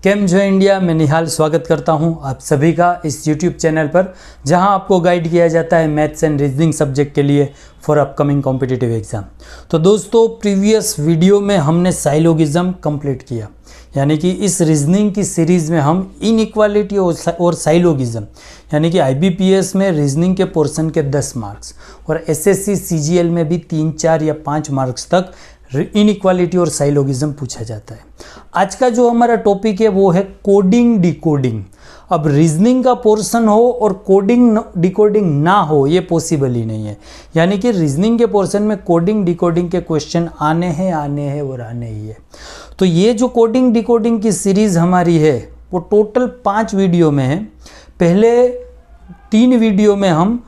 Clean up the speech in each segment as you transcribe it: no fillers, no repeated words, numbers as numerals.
केम जो इंडिया में निहाल स्वागत करता हूं आप सभी का इस YouTube चैनल पर, जहां आपको गाइड किया जाता है मैथ्स एंड रीजनिंग सब्जेक्ट के लिए फॉर अपकमिंग कॉम्पिटिटिव एग्जाम। तो दोस्तों, प्रीवियस वीडियो में हमने साइलोगिज्म कंप्लीट किया, यानी कि इस रीजनिंग की सीरीज़ में हम इनइक्वालिटी और साइलोगिज्म यानी कि IBPS में रीजनिंग के पोर्शन के 10 मार्क्स और SSC CGL में भी 3, 4 या 5 मार्क्स तक इनइक्वालिटी और साइलोगिज्म पूछा जाता है। आज का जो हमारा टॉपिक है वो है कोडिंग डिकोडिंग। अब रीजनिंग का पोर्शन हो और कोडिंग डिकोडिंग ना हो ये पॉसिबल ही नहीं है, यानी कि रीजनिंग के पोर्शन में कोडिंग डिकोडिंग के क्वेश्चन आने हैं और आने ही है। तो ये जो कोडिंग डिकोडिंग की सीरीज़ हमारी है वो टोटल 5 वीडियो में है। पहले 3 वीडियो में हम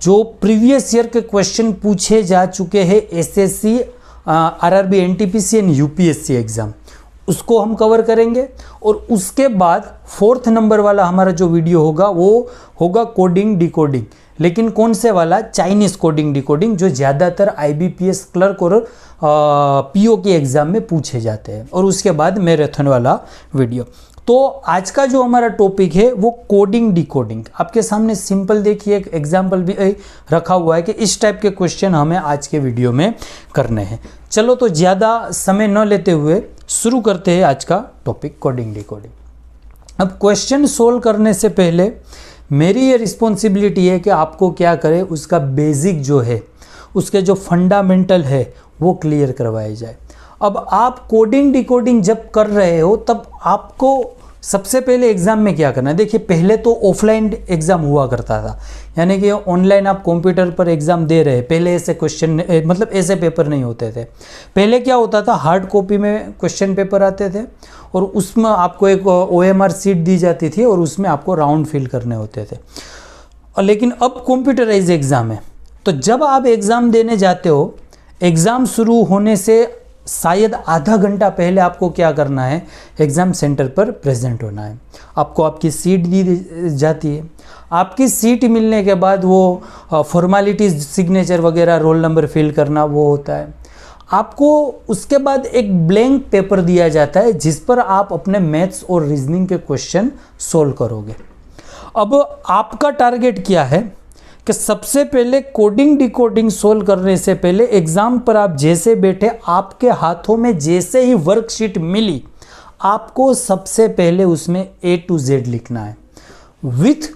जो प्रीवियस ईयर के क्वेश्चन पूछे जा चुके हैं SSC, RRB, NTPC and UPSC exam, उसको हम कवर करेंगे। और उसके बाद 4th नंबर वाला हमारा जो वीडियो होगा वो होगा कोडिंग डिकोडिंग, लेकिन कौन से वाला? चाइनीज़ कोडिंग डिकोडिंग, जो ज़्यादातर IBPS क्लर्क और PO के एग्ज़ाम में पूछे जाते हैं। और उसके बाद मैराथन वाला वीडियो। तो आज का जो हमारा टॉपिक है वो कोडिंग डिकोडिंग। आपके सामने सिंपल देखिए एक एग्जाम्पल भी रखा हुआ है कि इस टाइप के क्वेश्चन हमें आज के वीडियो में करने हैं। चलो तो ज़्यादा समय न लेते हुए शुरू करते हैं आज का टॉपिक कोडिंग डिकोडिंग। अब क्वेश्चन सोल्व करने से पहले मेरी ये रिस्पॉन्सिबिलिटी है कि आपको क्या करें, उसका बेसिक जो है, उसके जो फंडामेंटल है वो क्लियर करवाए जाए। अब आप कोडिंग डिकोडिंग जब कर रहे हो तब आपको सबसे पहले एग्ज़ाम में क्या करना है? देखिए, पहले तो ऑफलाइन एग्ज़ाम हुआ करता था, यानी कि ऑनलाइन आप कंप्यूटर पर एग्ज़ाम दे रहे हैं। पहले ऐसे क्वेश्चन मतलब ऐसे पेपर नहीं होते थे। पहले क्या होता था, हार्ड कॉपी में क्वेश्चन पेपर आते थे और उसमें आपको एक OMR सीट दी जाती थी और उसमें आपको राउंड फिल करने होते थे। लेकिन अब कंप्यूटराइज एग्ज़ाम है, तो जब आप एग्ज़ाम देने जाते हो, एग्ज़ाम शुरू होने से शायद आधा घंटा पहले आपको क्या करना है, एग्ज़ाम सेंटर पर प्रेजेंट होना है। आपको आपकी सीट दी जाती है। आपकी सीट मिलने के बाद वो फॉर्मेलिटीज़, सिग्नेचर वगैरह, रोल नंबर फिल करना वो होता है। आपको उसके बाद एक ब्लैंक पेपर दिया जाता है जिस पर आप अपने मैथ्स और रीजनिंग के क्वेश्चन सोल्व करोगे। अब आपका टारगेट क्या है कि सबसे पहले कोडिंग डिकोडिंग सोल्व करने से पहले एग्जाम पर आप जैसे बैठे, आपके हाथों में जैसे ही वर्कशीट मिली, आपको सबसे पहले उसमें A to Z लिखना है विथ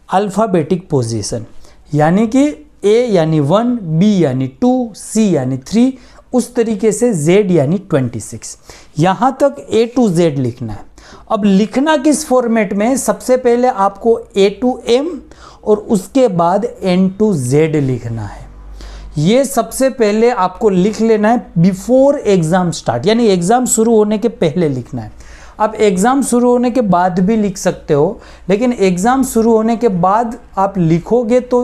अल्फ़ाबेटिक पोजीशन, यानी कि A यानी 1, B यानी 2, C यानी 3, उस तरीके से Z यानी 26, यहाँ तक A to Z लिखना है। अब लिखना किस फॉर्मेट में? सबसे पहले आपको A to M और उसके बाद N to Z लिखना है। ये सबसे पहले आपको लिख लेना है बिफोर एग्ज़ाम स्टार्ट, यानी एग्ज़ाम शुरू होने के पहले लिखना है। आप एग्ज़ाम शुरू होने के बाद भी लिख सकते हो, लेकिन एग्ज़ाम शुरू होने के बाद आप लिखोगे तो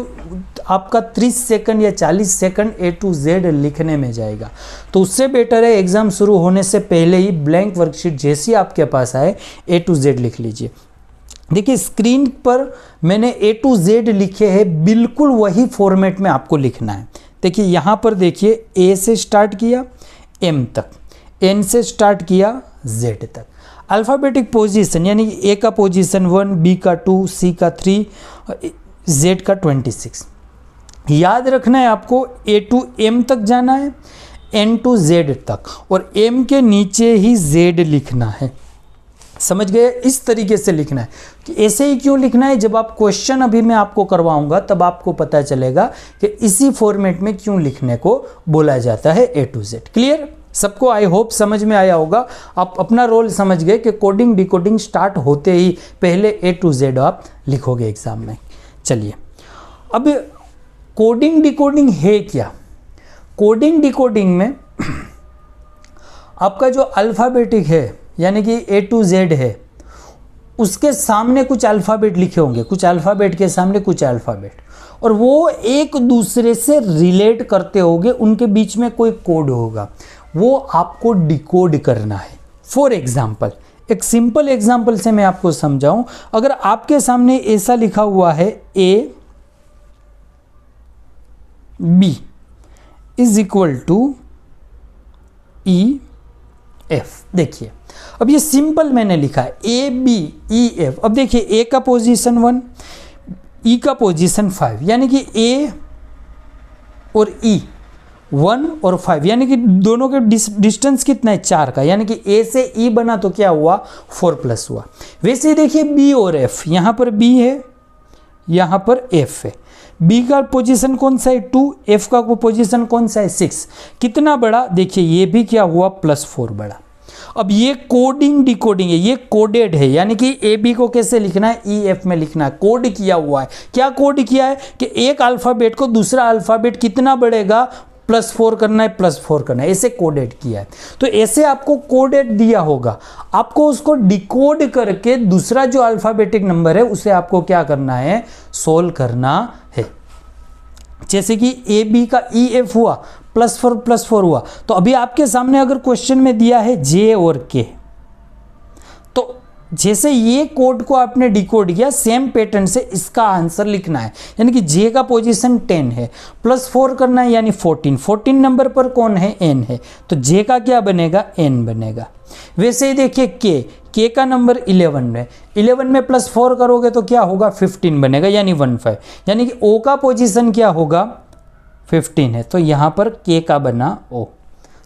आपका 30 सेकंड या 40 सेकंड A to Z लिखने में जाएगा। तो उससे बेटर है एग्ज़ाम शुरू होने से पहले ही ब्लैंक वर्कशीट जैसी आपके पास आए A to Z लिख लीजिए। देखिए, स्क्रीन पर मैंने A to Z लिखे हैं, बिल्कुल वही फॉर्मेट में आपको लिखना है। देखिए यहाँ पर देखिए, A से स्टार्ट किया M तक, N से स्टार्ट किया Z तक। अल्फ़ाबेटिक पोजीशन, यानी A का पोजीशन 1, B का 2, C का 3, Z का 26। याद रखना है आपको A to M तक जाना है, N to Z तक, और M के नीचे ही Z लिखना है। समझ गए? इस तरीके से लिखना है। कि ऐसे ही क्यों लिखना है? जब आप क्वेश्चन अभी मैं आपको करवाऊंगा तब आपको पता चलेगा कि इसी फॉर्मेट में क्यों लिखने को बोला जाता है A to Z। क्लियर? सबको आई होप समझ में आया होगा। आप अपना रोल समझ गए कि कोडिंग डिकोडिंग स्टार्ट होते ही पहले A to Z आप लिखोगे एग्जाम में। चलिए, अब कोडिंग डिकोडिंग है क्या? कोडिंग डिकोडिंग में आपका जो अल्फ़ाबेटिक है, यानी कि A to Z है, उसके सामने कुछ अल्फ़ाबेट लिखे होंगे, कुछ अल्फ़ाबेट के सामने कुछ अल्फ़ाबेट, और वो एक दूसरे से रिलेट करते होंगे, उनके बीच में कोई कोड होगा, वो आपको डिकोड करना है। फॉर एग्जाम्पल, एक सिंपल एग्जाम्पल से मैं आपको समझाऊं। अगर आपके सामने ऐसा लिखा हुआ है A B is equal to E F. देखिए अब ये सिंपल मैंने लिखा है ए बी ई एफ। अब देखिए ए का पोजीशन 1, ई का पोजीशन 5, यानी कि ए और ई 1 और 5, यानी कि दोनों के डिस्टेंस कितना है 4 का, यानी कि ए से ई बना तो क्या हुआ 4+ हुआ। वैसे ही देखिए बी और एफ, यहाँ पर बी है यहाँ पर एफ है। बी का पोजीशन कौन सा है 2, एफ का पोजीशन कौन सा है 6। कितना बड़ा, देखिए ये भी क्या हुआ +4 बड़ा। अब ये कोडिंग डिकोडिंग है, ये कोडेड है, यानी कि ए बी को कैसे लिखना है ई एफ में लिखना है, कोड किया हुआ है। क्या कोड किया है कि एक अल्फ़ाबेट को दूसरा अल्फ़ाबेट कितना बढ़ेगा +4 करना है, +4 करना है, ऐसे कोडेड किया है। तो ऐसे आपको कोडेड दिया होगा, आपको उसको डिकोड करके दूसरा जो अल्फ़ाबेटिक नंबर है उसे आपको क्या करना है, सोल्व करना है। जैसे कि ए बी का ई एफ हुआ +4 हुआ, तो अभी आपके सामने अगर क्वेश्चन में दिया है जे और के, तो जैसे ये कोड को आपने डिकोड किया सेम पैटर्न से इसका आंसर लिखना है। यानी कि जे का पोजीशन 10 है, +4 करना है यानी 14 नंबर पर कौन है एन है, तो जे का क्या बनेगा एन बनेगा। वैसे ही देखिए के का नंबर 11 है, 11 में +4 करोगे तो क्या होगा 15 बनेगा यानी 15, यानी कि ओ का पोजीशन क्या होगा 15 है, तो यहाँ पर के का बना ओ।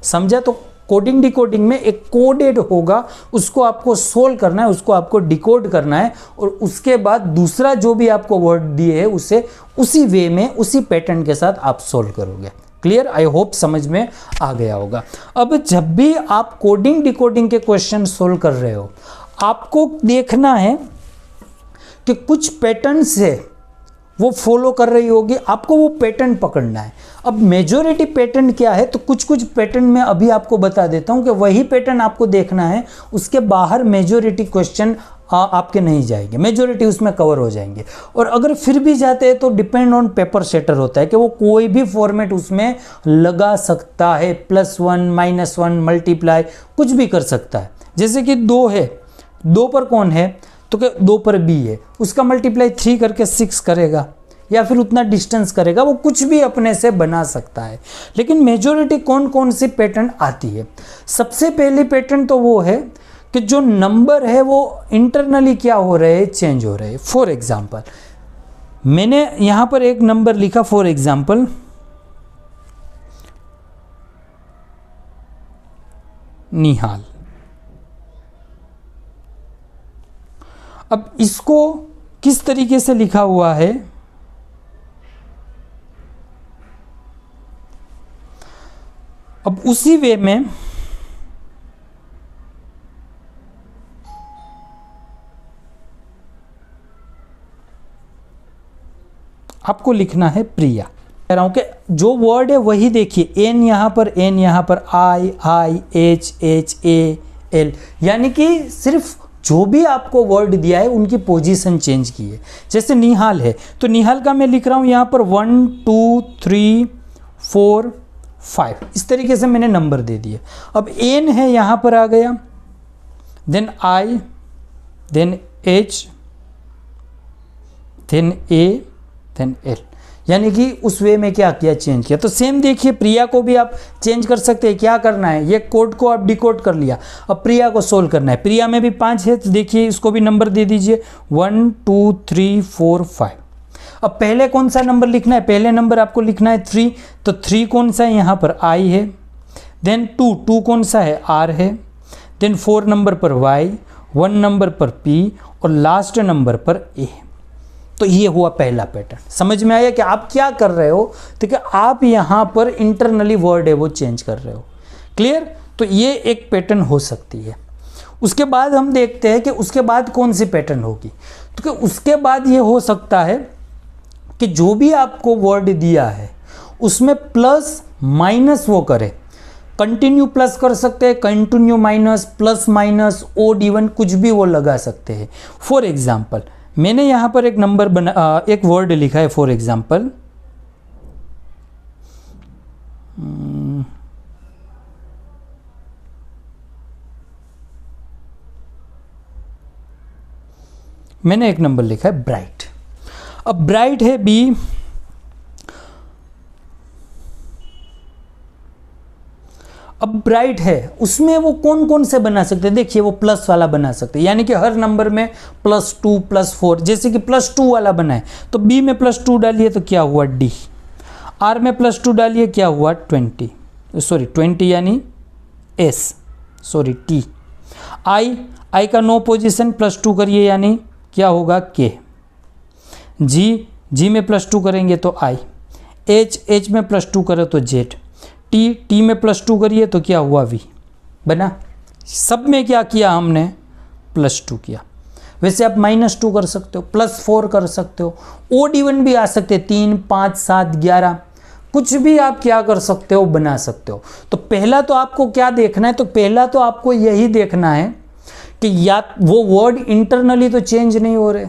समझा? तो कोडिंग डिकोडिंग में एक कोडेड होगा, उसको आपको सोल्व करना है, उसको आपको डिकोड करना है, और उसके बाद दूसरा जो भी आपको वर्ड दिए है उसे उसी वे में उसी पैटर्न के साथ आप सोल्व करोगे। क्लियर? आई होप समझ में आ गया होगा। अब जब भी आप कोडिंग डिकोडिंग के क्वेश्चन सोल्व कर रहे हो, आपको देखना है कि कुछ पैटर्न्स है वो फॉलो कर रही होगी, आपको वो पैटर्न पकड़ना है। अब मेजॉरिटी पैटर्न क्या है, तो कुछ कुछ पैटर्न मैं अभी आपको बता देता हूं कि वही पैटर्न आपको देखना है, उसके बाहर मेजॉरिटी क्वेश्चन आपके नहीं जाएंगे, मेजॉरिटी उसमें कवर हो जाएंगे। और अगर फिर भी जाते हैं तो डिपेंड ऑन पेपर सेटर होता है कि वो कोई भी फॉर्मेट उसमें लगा सकता है, +1 -1 मल्टीप्लाई कुछ भी कर सकता है। जैसे कि 2 है, 2 पर कौन है, तो क्या 2 पर बी है, उसका मल्टीप्लाई 3 करके 6 करेगा या फिर उतना डिस्टेंस करेगा, वो कुछ भी अपने से बना सकता है। लेकिन मेजॉरिटी कौन कौन सी पैटर्न आती है, सबसे पहली पैटर्न तो वो है कि जो नंबर है वो इंटरनली क्या हो रहे हैं, चेंज हो रहे हैं। फॉर एग्जाम्पल मैंने यहाँ पर एक नंबर लिखा, फॉर एग्जाम्पल निहाल। अब इसको किस तरीके से लिखा हुआ है, अब उसी वे में आपको लिखना है प्रिया। कह रहा हूं कि जो वर्ड है वही देखिए, एन यहां पर, एन यहां पर, I H H A L, यानी कि सिर्फ जो भी आपको वर्ड दिया है उनकी पोजीशन चेंज की है। जैसे निहाल है तो निहाल का मैं लिख रहा हूं यहां पर 1 2 3 4 5, इस तरीके से मैंने नंबर दे दिए। अब एन है यहां पर आ गया, then I, then H, then A, then L, यानी कि उस वे में क्या किया, चेंज किया। तो सेम देखिए प्रिया को भी आप चेंज कर सकते हैं। क्या करना है, ये कोड को आप डिकोड कर लिया, अब प्रिया को सोल्व करना है। प्रिया में भी 5 है तो देखिए इसको भी नंबर दे दीजिए 1 2 3 4 5। अब पहले कौन सा नंबर लिखना है, पहले नंबर आपको लिखना है 3, तो 3 कौन सा है, यहाँ पर आई है, देन 2 कौन सा है, आर है, देन 4 नंबर पर वाई, 1 नंबर पर पी, और लास्ट नंबर पर ए। तो ये हुआ पहला पैटर्न। समझ में आया कि आप क्या कर रहे हो, ठीक है, आप यहाँ पर इंटरनली वर्ड है वो चेंज कर रहे हो। क्लियर? तो ये एक पैटर्न हो सकती है। उसके बाद हम देखते हैं कि उसके बाद कौन सी पैटर्न होगी। तो उसके बाद ये हो सकता है कि जो भी आपको वर्ड दिया है उसमें प्लस माइनस वो करे, कंटिन्यू प्लस कर सकते हैं, continue minus, plus minus, odd even, कुछ भी वो लगा सकते हैं। फॉर एग्जाम्पल मैंने यहाँ पर एक नंबर एक वर्ड लिखा है, फॉर एग्जाम्पल मैंने एक नंबर लिखा है ब्राइट। अब ब्राइट है बी, अब ब्राइट है, उसमें वो कौन कौन से बना सकते हैं, देखिए वो प्लस वाला बना सकते हैं, यानी कि हर नंबर में +2 +4, जैसे कि +2 वाला बना है तो बी में +2 डालिए तो क्या हुआ डी, आर में +2 डालिए क्या हुआ 20 यानी एस, टी, आई का नो पोजीशन +2 करिए यानी क्या होगा के, जी में +2 करेंगे तो आई, एच में +2 करें तो जेड, टी में +2 करिए तो क्या हुआ वी बना। सब में क्या किया हमने +2 किया। वैसे आप -2 कर सकते हो, +4 कर सकते हो, ओड इवन भी आ सकते हैं, 3 5 7 11 कुछ भी आप क्या कर सकते हो बना सकते हो। तो पहला तो आपको क्या देखना है, तो पहला तो आपको यही देखना है कि या वो वर्ड इंटरनली तो चेंज नहीं हो रहे,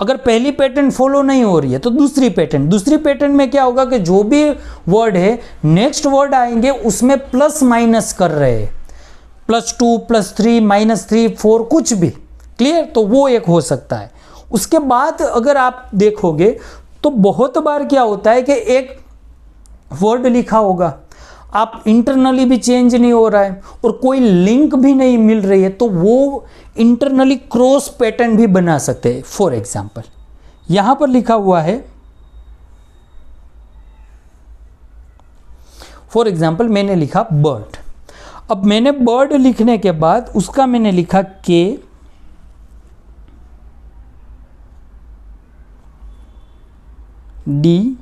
अगर पहली पैटर्न फॉलो नहीं हो रही है तो दूसरी पैटर्न में क्या होगा कि जो भी वर्ड है नेक्स्ट वर्ड आएंगे उसमें प्लस माइनस कर रहे हैं, +2 +3 -3 4 कुछ भी, क्लियर। तो वो एक हो सकता है। उसके बाद अगर आप देखोगे तो बहुत बार क्या होता है कि एक वर्ड लिखा होगा, आप इंटरनली भी चेंज नहीं हो रहा है और कोई लिंक भी नहीं मिल रही है, तो वो इंटरनली क्रॉस पैटर्न भी बना सकते हैं। फॉर एग्जाम्पल यहां पर लिखा हुआ है, फॉर एग्जाम्पल मैंने लिखा बर्ड, अब मैंने बर्ड लिखने के बाद उसका मैंने लिखा के डी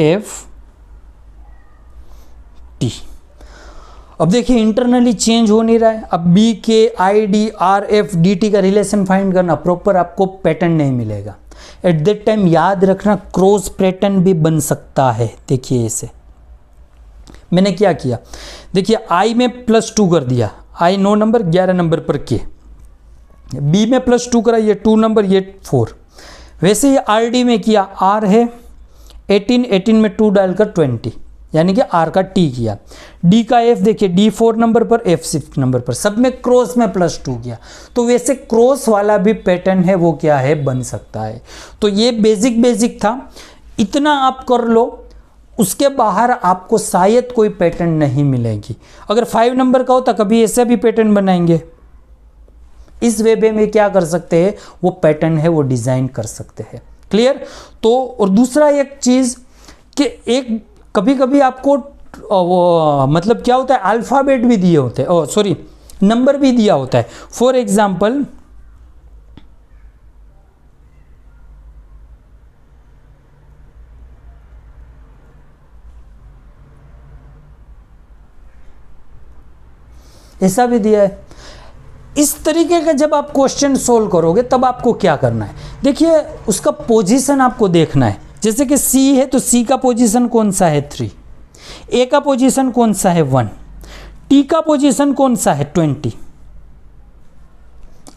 एफ टी। अब देखिए इंटरनली चेंज हो नहीं रहा है। अब बी के I D R F D T का रिलेशन फाइंड करना, प्रॉपर आपको पैटर्न नहीं मिलेगा। एट दैट टाइम याद रखना क्रॉस पैटर्न भी बन सकता है। देखिए ऐसे मैंने क्या किया, देखिए आई में +2 कर दिया, आई 9 नंबर 11 नंबर पर के, बी में +2 करा, ये 2 नंबर ये 4। वैसे ये आर डी में किया, आर है 18 में 2 डालकर 20 यानी कि आर का टी किया। डी का एफ देखिए, डी 4 नंबर पर एफ 6 नंबर पर, सब में क्रॉस में +2 किया। तो वैसे क्रॉस वाला भी पैटर्न है वो क्या है बन सकता है। तो ये बेसिक था, इतना आप कर लो, उसके बाहर आपको शायद कोई पैटर्न नहीं मिलेगी। अगर 5 नंबर का होता कभी ऐसे भी पैटर्न बनाएंगे, इस वे में क्या कर सकते हैं, वो पैटर्न है वो डिजाइन कर सकते हैं। क्लियर। तो और दूसरा एक चीज कि एक कभी कभी आपको वो मतलब क्या होता है, अल्फाबेट भी दिए होते हैं, नंबर भी दिया होता है। फॉर एग्जाम्पल ऐसा भी दिया है। इस तरीके का जब आप क्वेश्चन सोल्व करोगे तब आपको क्या करना है, देखिए उसका पोजीशन आपको देखना है। जैसे कि सी है तो सी का पोजीशन कौन सा है 3, ए का पोजीशन कौन सा है 1, टी का पोजीशन कौन सा है 20।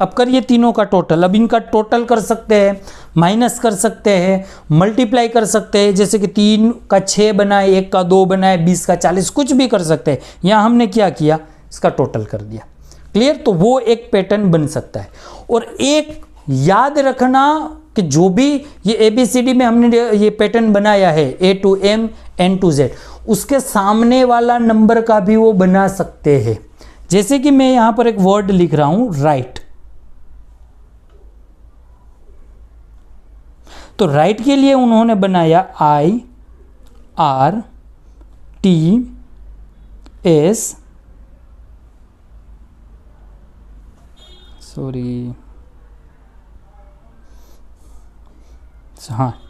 अब करिए तीनों का टोटल। अब इनका टोटल कर सकते हैं, माइनस कर सकते हैं, मल्टीप्लाई कर सकते हैं। जैसे कि 3 का 6 बनाए, 1 का 2 बनाए, 20 का 40, कुछ भी कर सकते हैं। यहाँ हमने क्या किया, इसका टोटल कर दिया। क्लियर। तो वो एक पैटर्न बन सकता है। और एक याद रखना कि जो भी ये ABCD में हमने ये पैटर्न बनाया है A to M N to Z, उसके सामने वाला नंबर का भी वो बना सकते हैं। जैसे कि मैं यहां पर एक वर्ड लिख रहा हूं राइट, तो राइट के लिए उन्होंने बनाया IRTS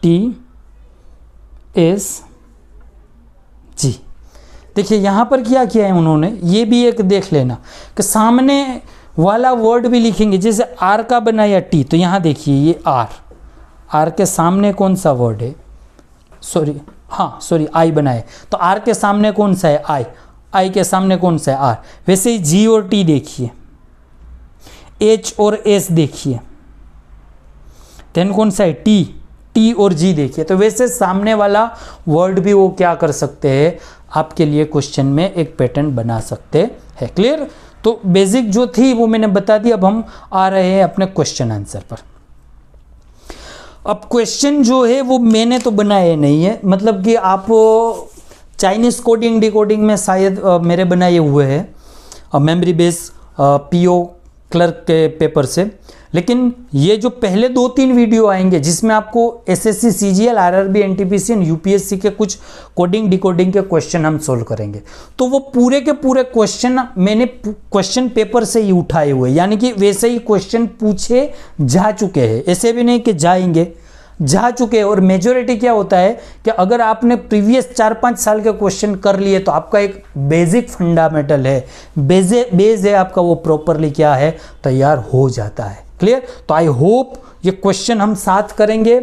TSG। देखिए यहां पर क्या किया है उन्होंने, ये भी एक देख लेना कि सामने वाला वर्ड भी लिखेंगे। जैसे आर का बनाया टी, तो यहां देखिए ये आर के सामने कौन सा वर्ड है, आई बनाए, तो आर के सामने कौन सा है आई के सामने कौन सा है आर। वैसे ही जी और टी देखिए, एच और एस देखिए, देन कौन सा है टी और जी देखिए। तो वैसे सामने वाला वर्ड भी वो क्या कर सकते हैं, आपके लिए क्वेश्चन में एक पैटर्न बना सकते हैं। क्लियर। तो बेसिक जो थी वो मैंने बता दी। अब हम आ रहे हैं अपने क्वेश्चन आंसर पर। अब क्वेश्चन जो है वो मैंने तो बनाए नहीं है, मतलब कि आप चाइनीज़ कोडिंग डिकोडिंग में शायद मेरे बनाए हुए हैं मेमोरी बेस पीओ क्लर्क के पेपर से, लेकिन ये जो पहले 2-3 वीडियो आएंगे जिसमें आपको SSC CGL RRB NTPC and UPSC के कुछ कोडिंग डिकोडिंग के क्वेश्चन हम सोल्व करेंगे, तो वो पूरे के पूरे क्वेश्चन मैंने क्वेश्चन पेपर से ही उठाए हुए, यानी कि वैसे ही क्वेश्चन पूछे जा चुके हैं, ऐसे भी नहीं कि जाएंगे, जा चुके हैं। और मेजोरिटी क्या होता है कि अगर आपने प्रीवियस 4-5 साल के क्वेश्चन कर लिए तो आपका एक बेसिक फंडामेंटल है, बेस है आपका, वो प्रॉपरली क्या है तैयार हो जाता है। क्लियर? तो आई होप ये क्वेश्चन हम साथ करेंगे,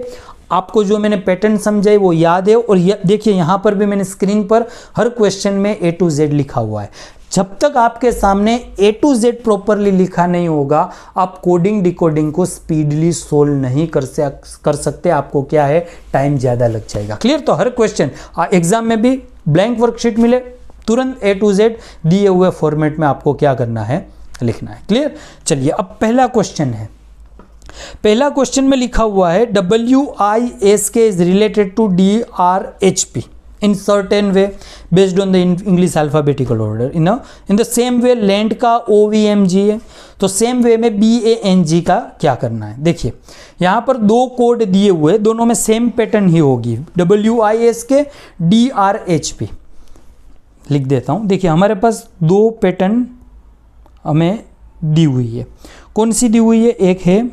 आपको जो मैंने पैटर्न समझाई वो याद है। और देखिए यहाँ पर भी मैंने स्क्रीन पर हर क्वेश्चन में A to Z लिखा हुआ है। जब तक आपके सामने A to Z प्रॉपरली लिखा नहीं होगा आप कोडिंग डिकोडिंग को स्पीडली सोल्व नहीं कर सकते, आपको क्या है टाइम ज़्यादा लग जाएगा। क्लियर? तो हर क्वेश्चन एग्जाम में भी ब्लैंक वर्कशीट मिले तुरंत A to Z दिए हुए फॉर्मेट में आपको क्या करना है लिखना है। क्लियर? चलिए अब पहला क्वेश्चन है, पहला क्वेश्चन में लिखा हुआ है WISK is related to DRHP in certain way based on the English alphabetical order, in the same way lent का OVMG है, तो सेम वे में BANG का क्या करना है। देखिए यहाँ पर 2 कोड दिए हुए, दोनों में सेम पैटर्न ही होगी, WISK DRHP लिख देता हूँ। देखिए हमारे पास 2 पैटर्न हमें दी हुई है, कौन सी दी हुई है, एक है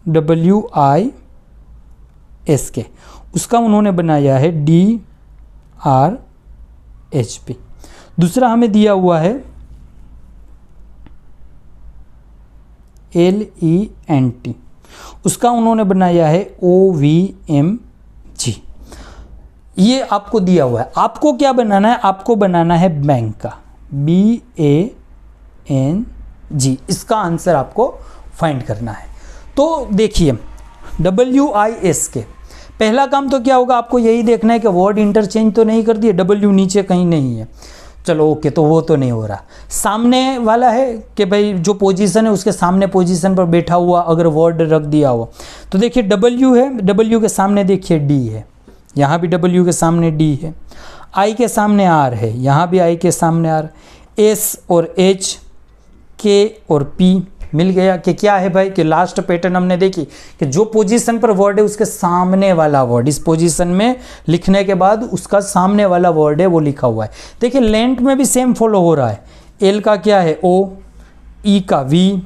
WISK, उसका उन्होंने बनाया है DRHP, दूसरा हमें दिया हुआ है LENT, उसका उन्होंने बनाया है OVMG। ये आपको दिया हुआ है, आपको क्या बनाना है, आपको बनाना है बैंक का BANG, इसका आंसर आपको फाइंड करना है। तो देखिए WISK पहला काम तो क्या होगा, आपको यही देखना है कि वर्ड इंटरचेंज तो नहीं कर दिए, W नीचे कहीं नहीं है, चलो ओके, तो वो तो नहीं हो रहा। सामने वाला है कि भाई जो पोजीशन है उसके सामने पोजीशन पर बैठा हुआ अगर वर्ड रख दिया हो, तो देखिए W है, W के सामने देखिए D है, यहाँ भी W के सामने D है, I के सामने R है, यहाँ भी I के सामने R, S और H, K और P मिल गया कि क्या है भाई कि लास्ट पैटर्न हमने देखी कि जो पोजीशन पर वर्ड है उसके सामने वाला वर्ड, इस पोजीशन में लिखने के बाद उसका सामने वाला वर्ड है वो लिखा हुआ है। देखिए लेंथ में भी सेम फॉलो हो रहा है, L का क्या है O, E का V,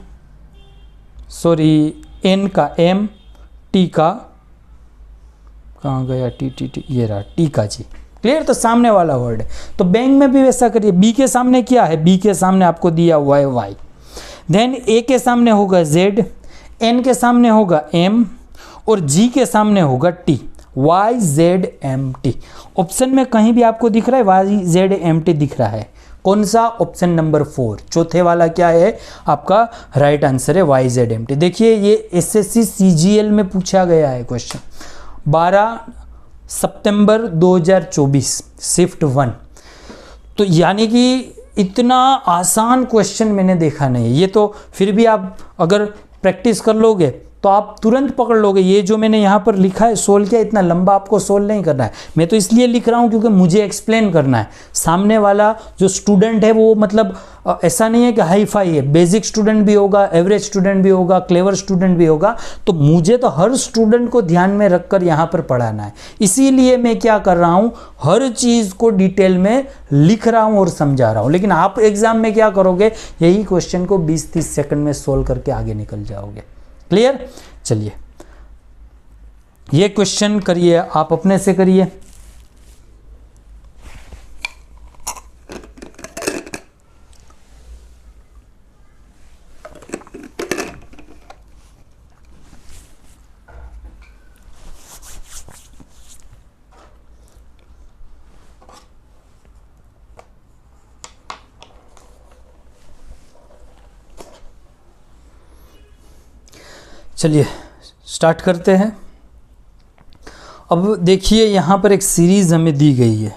सॉरी N का M, T का कहाँ गया T, ये रहा T का G। क्लियर? तो सामने वाला वर्ड है, तो बैंक में भी वैसा करिए। B के सामने क्या है, B के सामने आपको दिया हुआ है Y, देन A के सामने होगा Z, N के सामने होगा M और G के सामने होगा T, YZMT। ऑप्शन में कहीं भी आपको दिख रहा है YZMT दिख रहा है, कौन सा, ऑप्शन नंबर 4, चौथे वाला क्या है आपका राइट आंसर है YZMT। देखिए ये SSC CGL में पूछा गया है क्वेश्चन 12 सितंबर 2024 शिफ्ट 1, तो यानी कि इतना आसान क्वेश्चन मैंने देखा नहीं है। ये तो फिर भी आप अगर प्रैक्टिस कर लोगे तो आप तुरंत पकड़ लोगे। ये जो मैंने यहाँ पर लिखा है सोल्व किया, इतना लंबा आपको सोल्व नहीं करना है, मैं तो इसलिए लिख रहा हूँ क्योंकि मुझे एक्सप्लेन करना है। सामने वाला जो स्टूडेंट है वो मतलब ऐसा नहीं है कि हाई फाई है, बेसिक स्टूडेंट भी होगा, एवरेज स्टूडेंट भी होगा, क्लेवर स्टूडेंट भी होगा, तो मुझे तो हर स्टूडेंट को ध्यान में रखकर यहाँ पर पढ़ाना है। इसीलिए मैं क्या कर रहा हूँ, हर चीज़ को डिटेल में लिख रहा हूँ और समझा रहा हूँ। लेकिन आप एग्जाम में क्या करोगे, यही क्वेश्चन को 20-30 सेकंड में सोल्व करके आगे निकल जाओगे। क्लियर? चलिए ये क्वेश्चन करिए, आप अपने से करिए। चलिए स्टार्ट करते हैं। अब देखिए यहाँ पर एक सीरीज हमें दी गई है,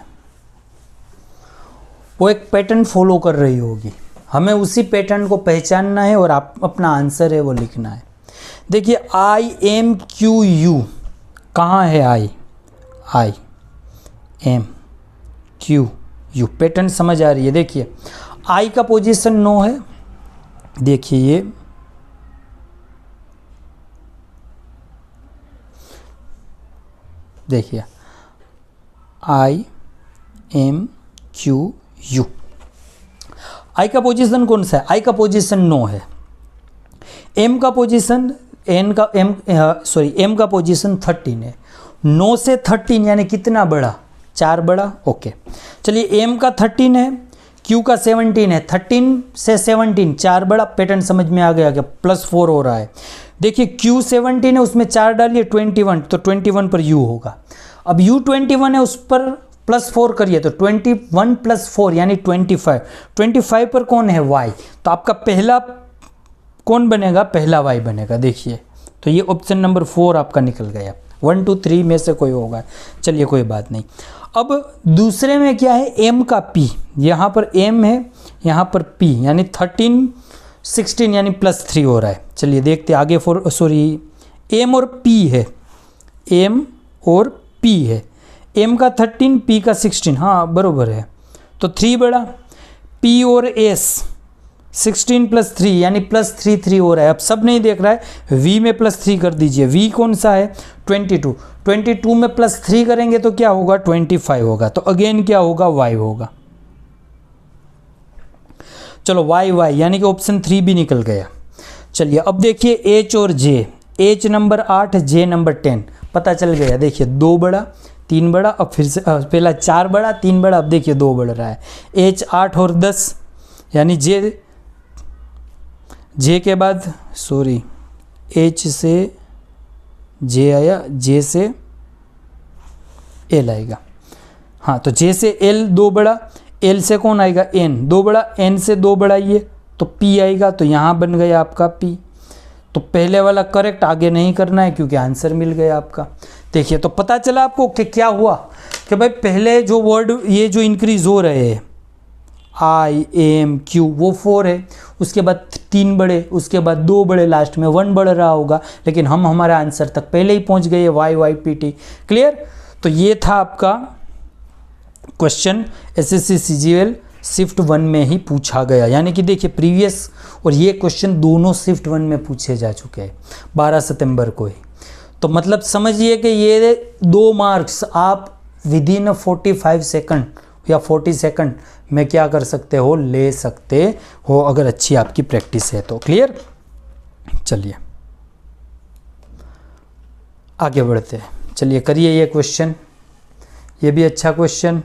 वो एक पैटर्न फॉलो कर रही होगी, हमें उसी पैटर्न को पहचानना है और आप अपना आंसर है वो लिखना है। देखिए आई एम क्यू यू कहाँ है, I am Q U, pattern समझ आ रही है। देखिए आई का पोजीशन 9 है, देखिए ये देखिए आई एम क्यू यू, आई का पोजीशन कौन सा है, आई का पोजीशन 9 है, एम का पोजीशन एम का पोजीशन 13 है। 9 से 13 यानी कितना बड़ा, 4 बड़ा। ओके चलिए एम का 13 है, क्यू का 17 है, 13 से 17 4 बड़ा, पैटर्न समझ में आ गया क्या, +4 हो रहा है। देखिए क्यू 17 है, उसमें 4 डालिए 21, तो 21 पर यू होगा। अब यू 21 है, उस पर +4 करिए तो 21 + 4 यानी 25, 25 पर कौन है, वाई, तो आपका पहला कौन बनेगा, पहला वाई बनेगा। देखिए तो ये ऑप्शन नंबर 4 आपका निकल गया, 1 2 3 में से कोई होगा। चलिए कोई बात नहीं। अब दूसरे में क्या है, एम का पी, यहाँ पर एम है, यहाँ पर पी, यानी 13 16 यानी +3 हो रहा है। चलिए देखते आगे, एम और पी है, एम और पी है, एम का 13 पी का 16, हाँ बरोबर है, तो 3 बड़ा, पी और एस 16 + 3 यानी +3 3 हो रहा है। अब सब नहीं देख रहा है, वी में +3 कर दीजिए, वी कौन सा है 22, 22 में +3 करेंगे तो क्या होगा 25 होगा, तो अगेन क्या होगा, वाई होगा। चलो वाई वाई यानी कि ऑप्शन 3 भी निकल गया। चलिए अब देखिए एच और जे, एच नंबर 8 जे नंबर 10, पता चल गया। देखिए 2 बड़ा 3 बड़ा, अब फिर से पहला 4 बड़ा 3 बड़ा, अब देखिए 2 बढ़ रहा है, एच 8 और 10 यानी जे के बाद एच से जे आया, जे से एल आएगा, हाँ तो जे से एल 2 बड़ा, एल से कौन आएगा, एन 2 बड़ा, एन से 2 बड़ा ये तो पी आएगा, तो यहाँ बन गया आपका पी। तो पहले वाला करेक्ट, आगे नहीं करना है क्योंकि आंसर मिल गया आपका। देखिए तो पता चला आपको कि क्या हुआ कि भाई पहले जो वर्ड ये जो इंक्रीज हो रहे हैं आई एम क्यू वो 4 है, उसके बाद 3 बड़े, उसके बाद 2 बड़े, लास्ट में 1 बढ़ रहा होगा, लेकिन हम हमारे आंसर तक पहले ही पहुंच गए, Y Y P T. Clear. तो ये था आपका क्वेश्चन एसएससी सीजीएल शिफ्ट 1 में ही पूछा गया, यानी कि देखिए प्रीवियस और ये क्वेश्चन दोनों शिफ्ट 1 में पूछे जा चुके हैं 12 सितंबर को ही। तो मतलब समझिए कि ये 2 मार्क्स आप विदिन 45 सेकंड या 40 सेकंड में क्या कर सकते हो, ले सकते हो, अगर अच्छी आपकी प्रैक्टिस है तो। क्लियर। चलिए आगे बढ़ते हैं। चलिए करिए ये क्वेश्चन, ये भी अच्छा क्वेश्चन।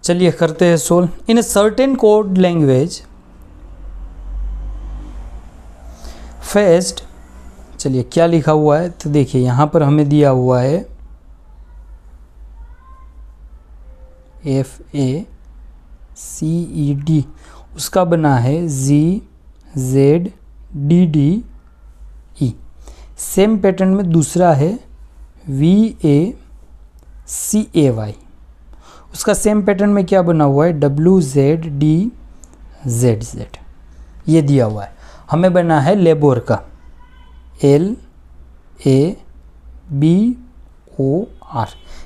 चलिए करते हैं solve. In a certain code language faced, चलिए क्या लिखा हुआ है तो देखिए यहाँ पर हमें दिया हुआ है FACED, उसका बना है GZDDE। सेम पैटर्न में दूसरा है VACAY, उसका सेम पैटर्न में क्या बना हुआ है WZDZZ। ये दिया हुआ है, हमें बना है लेबोर का LABOR,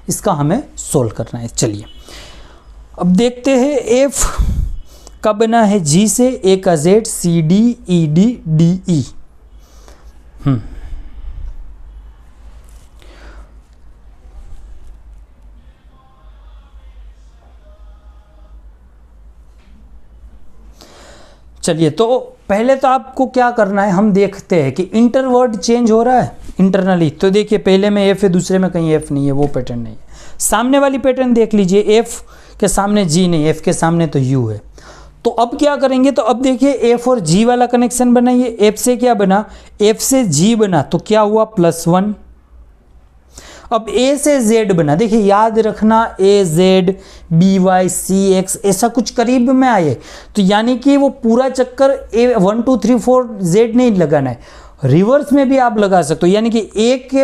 इसका हमें सोल्व करना है। चलिए अब देखते हैं। F का बना है G से, A का Z, CDEDDE। चलिए तो पहले तो आपको क्या करना है, हम देखते हैं कि इंटर वर्ड चेंज हो रहा है इंटरनली। तो देखिए पहले में F है, दूसरे में कहीं F नहीं है, वो पैटर्न नहीं है। सामने वाली पैटर्न देख लीजिए, F के सामने G नहीं, F के सामने तो U है। तो अब क्या करेंगे, तो अब देखिए F और G वाला कनेक्शन बनाइए। F से क्या बना, F से G बना तो क्या हुआ +1। अब ए से जेड बना, देखिए याद रखना A Z B Y C X ऐसा कुछ करीब में आए, तो यानी कि वो पूरा चक्कर ए 1 2 3 4 जेड नहीं लगाना है, रिवर्स में भी आप लगा सकते हो, यानी कि ए के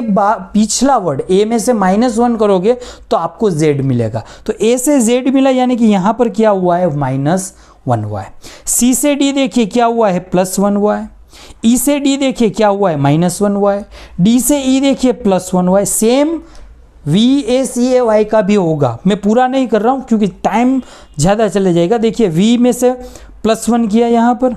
पिछला वर्ड ए में से -1 करोगे तो आपको जेड मिलेगा। तो ए से जेड मिला, यानी कि यहां पर क्या हुआ है -1 हुआ है। सी से डी देखिए क्या हुआ है +1 हुआ है। ई से डी देखिए क्या हुआ है -1 हुआ है। डी से ई देखिए +1 हुआ है। Same V A C A Y का भी होगा, मैं पूरा नहीं कर रहा हूं क्योंकि टाइम ज़्यादा चले जाएगा। देखिए वी में से +1 किया यहाँ पर,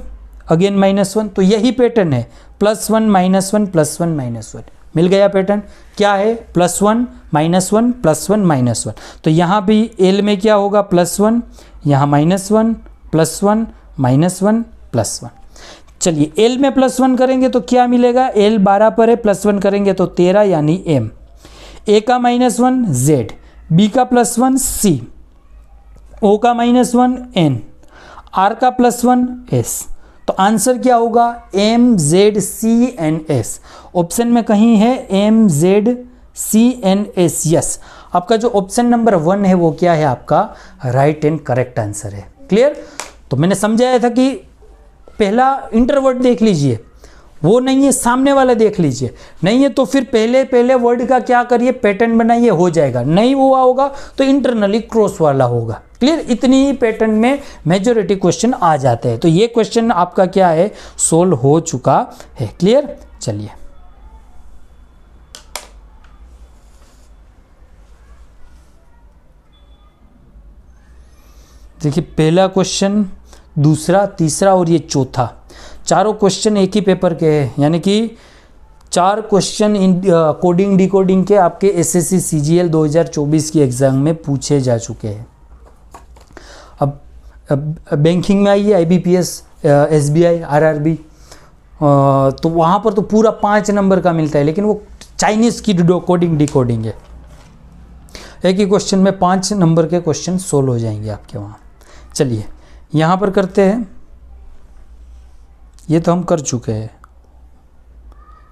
अगेन -1, तो यही पैटर्न है +1 -1 +1 -1 मिल गया पैटर्न। क्या है +1 -1 +1 -1, तो यहाँ भी एल में क्या होगा +1, यहाँ -1 +1 -1 +1। चलिए एल में +1 करेंगे तो क्या मिलेगा, एल 12 पर है, +1 करेंगे तो 13 यानी एम। ए का -1 जेड, बी का +1 सी, ओ का -1 एन, आर का +1 एस। तो आंसर क्या होगा M Z C N S. Option में कहीं है M Z C N S, yes. आपका जो ऑप्शन नंबर 1 है वो क्या है आपका राइट एंड करेक्ट आंसर है। क्लियर। तो मैंने समझाया था कि पहला इंटरवर्ड देख लीजिए, वो नहीं है सामने वाला देख लीजिए, नहीं है तो फिर पहले वर्ड का क्या करिए पैटर्न बनाइए, हो जाएगा। नहीं हुआ होगा तो इंटरनली क्रॉस वाला होगा। क्लियर। इतनी ही पैटर्न में मेजॉरिटी क्वेश्चन आ जाते हैं। तो ये क्वेश्चन आपका क्या है सोल्व हो चुका है। क्लियर। चलिए देखिए पहला क्वेश्चन, दूसरा, तीसरा और ये चौथा, चारों क्वेश्चन एक ही पेपर के हैं, यानी कि 4 क्वेश्चन इन कोडिंग डिकोडिंग के आपके एसएससी सीजीएल 2024 की एग्जाम में पूछे जा चुके हैं। अब बैंकिंग में आइए, आईबीपीएस, एसबीआई, आरआरबी, तो वहाँ पर तो पूरा 5 नंबर का मिलता है, लेकिन वो चाइनीज़ की कोडिंग डिकोडिंग है। एक ही क्वेश्चन में 5 नंबर के क्वेश्चन सोल्व हो जाएंगे आपके वहाँ। चलिए यहाँ पर करते हैं, ये तो हम कर चुके हैं।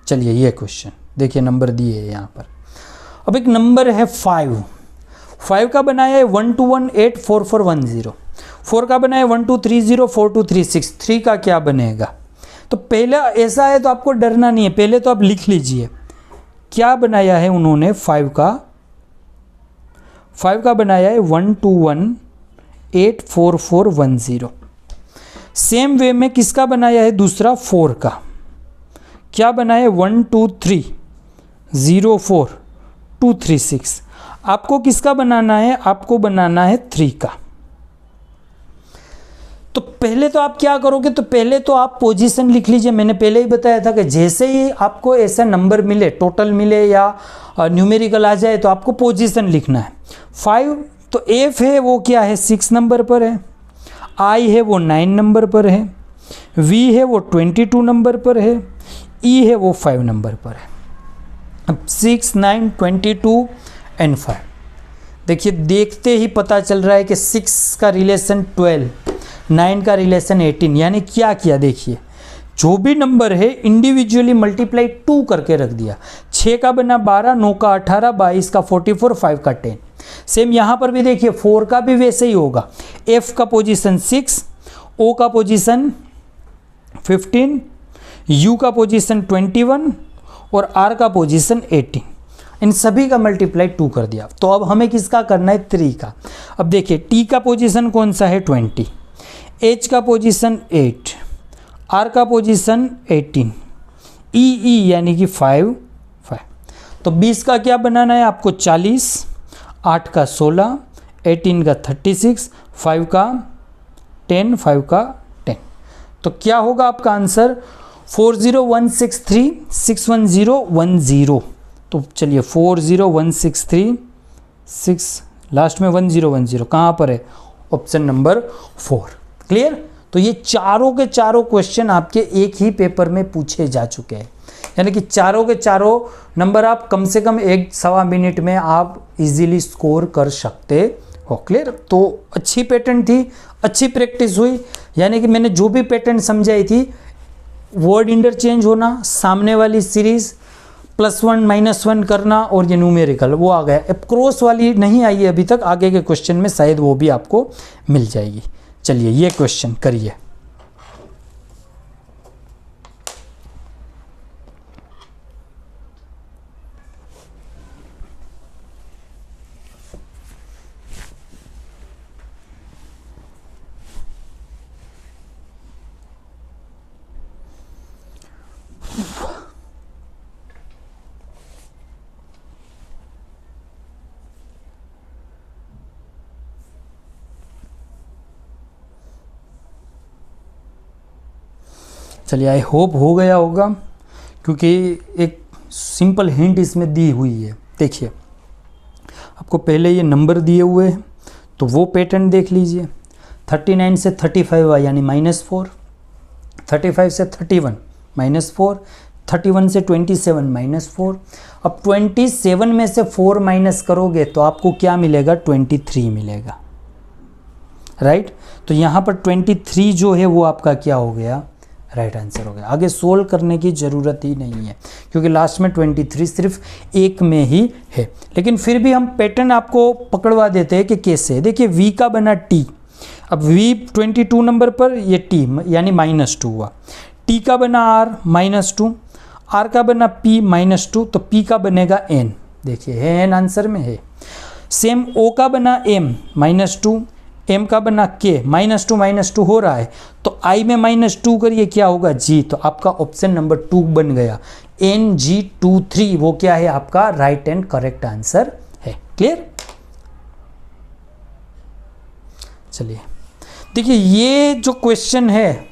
चलिए ये क्वेश्चन देखिए, नंबर दिए है यहाँ पर। अब एक नंबर है 5 का बनाया है 12184410, 4 का बनाया है 12304236, 3 का क्या बनेगा। तो पहला ऐसा है तो आपको डरना नहीं है, पहले तो आप लिख लीजिए क्या बनाया है उन्होंने। 5 का बनाया है 12184410। सेम वे में किसका बनाया है दूसरा, 4 का क्या बनाया है 12304236। आपको किसका बनाना है, आपको बनाना है 3 का। तो पहले तो आप क्या करोगे, तो पहले तो आप पोजीशन लिख लीजिए। मैंने पहले ही बताया था कि जैसे ही आपको ऐसा नंबर मिले, टोटल मिले या न्यूमेरिकल आ जाए, तो आपको पोजीशन लिखना है। 5 तो एफ है वो क्या है 6 नंबर पर है, आई है वो 9 नंबर पर है, वी है वो 22 नंबर पर है, ई है वो 5 नंबर पर है। अब 6, 9, 22 एंड 5 देखिए, देखते ही पता चल रहा है कि 6 का रिलेशन 12, 9 का रिलेशन 18। यानी क्या किया देखिए, जो भी नंबर है इंडिविजुअली मल्टीप्लाई 2 करके रख दिया। 6 का बना 12, 9 का 18, 22 का 44, 5 का 10। सेम यहाँ पर भी देखिए 4 का भी वैसे ही होगा। एफ का पोजीशन 6, ओ का पोजीशन 15, यू का पोजीशन 21 और आर का पोजीशन 18। इन सभी का मल्टीप्लाई 2 कर दिया। तो अब हमें किसका करना है 3 का। अब देखिए टी का पोजीशन कौन सा है 20, एच का पोजीशन 8, आर का पोजीशन 18, ई यानी कि 5। तो 20 का क्या बनाना है आपको 40, 8 का 16, 18 का 36, 5 का 10, 5 का 10। तो क्या होगा आपका आंसर 40163611010। तो चलिए 40163 लास्ट में 1010 कहाँ पर है, ऑप्शन नंबर 4। क्लियर। तो ये चारों के चारों क्वेश्चन आपके एक ही पेपर में पूछे जा चुके हैं, यानी कि चारों के चारों नंबर आप कम से कम 1-1.25 मिनट में आप इजीली स्कोर कर सकते हो। क्लियर। तो अच्छी पैटर्न थी, अच्छी प्रैक्टिस हुई, यानी कि मैंने जो भी पैटर्न समझाई थी, वर्ड इंटरचेंज होना, सामने वाली सीरीज, +1 -1 करना और ये न्यूमेरिकल वो आ गया। अब क्रॉस वाली नहीं आई है अभी तक, आगे के क्वेश्चन में शायद वो भी आपको मिल जाएगी। चलिए ये क्वेश्चन करिए। चलिए आई होप हो गया होगा, क्योंकि एक सिंपल हिंट इसमें दी हुई है। देखिए आपको पहले ये नंबर दिए हुए हैं तो वो पैटर्न देख लीजिए। 39 से 35 आया यानी -4, 35 से 31 -4, 31 से 27 -4। अब 27 में से 4 माइनस करोगे तो आपको क्या मिलेगा? 23 मिलेगा, राइट। तो यहाँ पर 23 जो है वो आपका क्या हो गया? राइट आंसर हो गया। आगे सोल्व करने की ज़रूरत ही नहीं है, क्योंकि लास्ट में 23 सिर्फ एक में ही है। लेकिन फिर भी हम पैटर्न आपको पकड़वा देते हैं कि कैसे। देखिए v का बना t, अब v 22 नंबर पर ये t यानी -2 हुआ। t का बना r -2, r का बना p -2, तो p का बनेगा n। देखिए है n आंसर में है। सेम o का बना m -2, m का बना k -2 हो रहा है, तो i में -2 करिए क्या होगा? g। तो आपका ऑप्शन नंबर 2 बन गया। NG23 वो क्या है? आपका राइट एंड करेक्ट आंसर है। क्लियर? चलिए देखिए ये जो क्वेश्चन है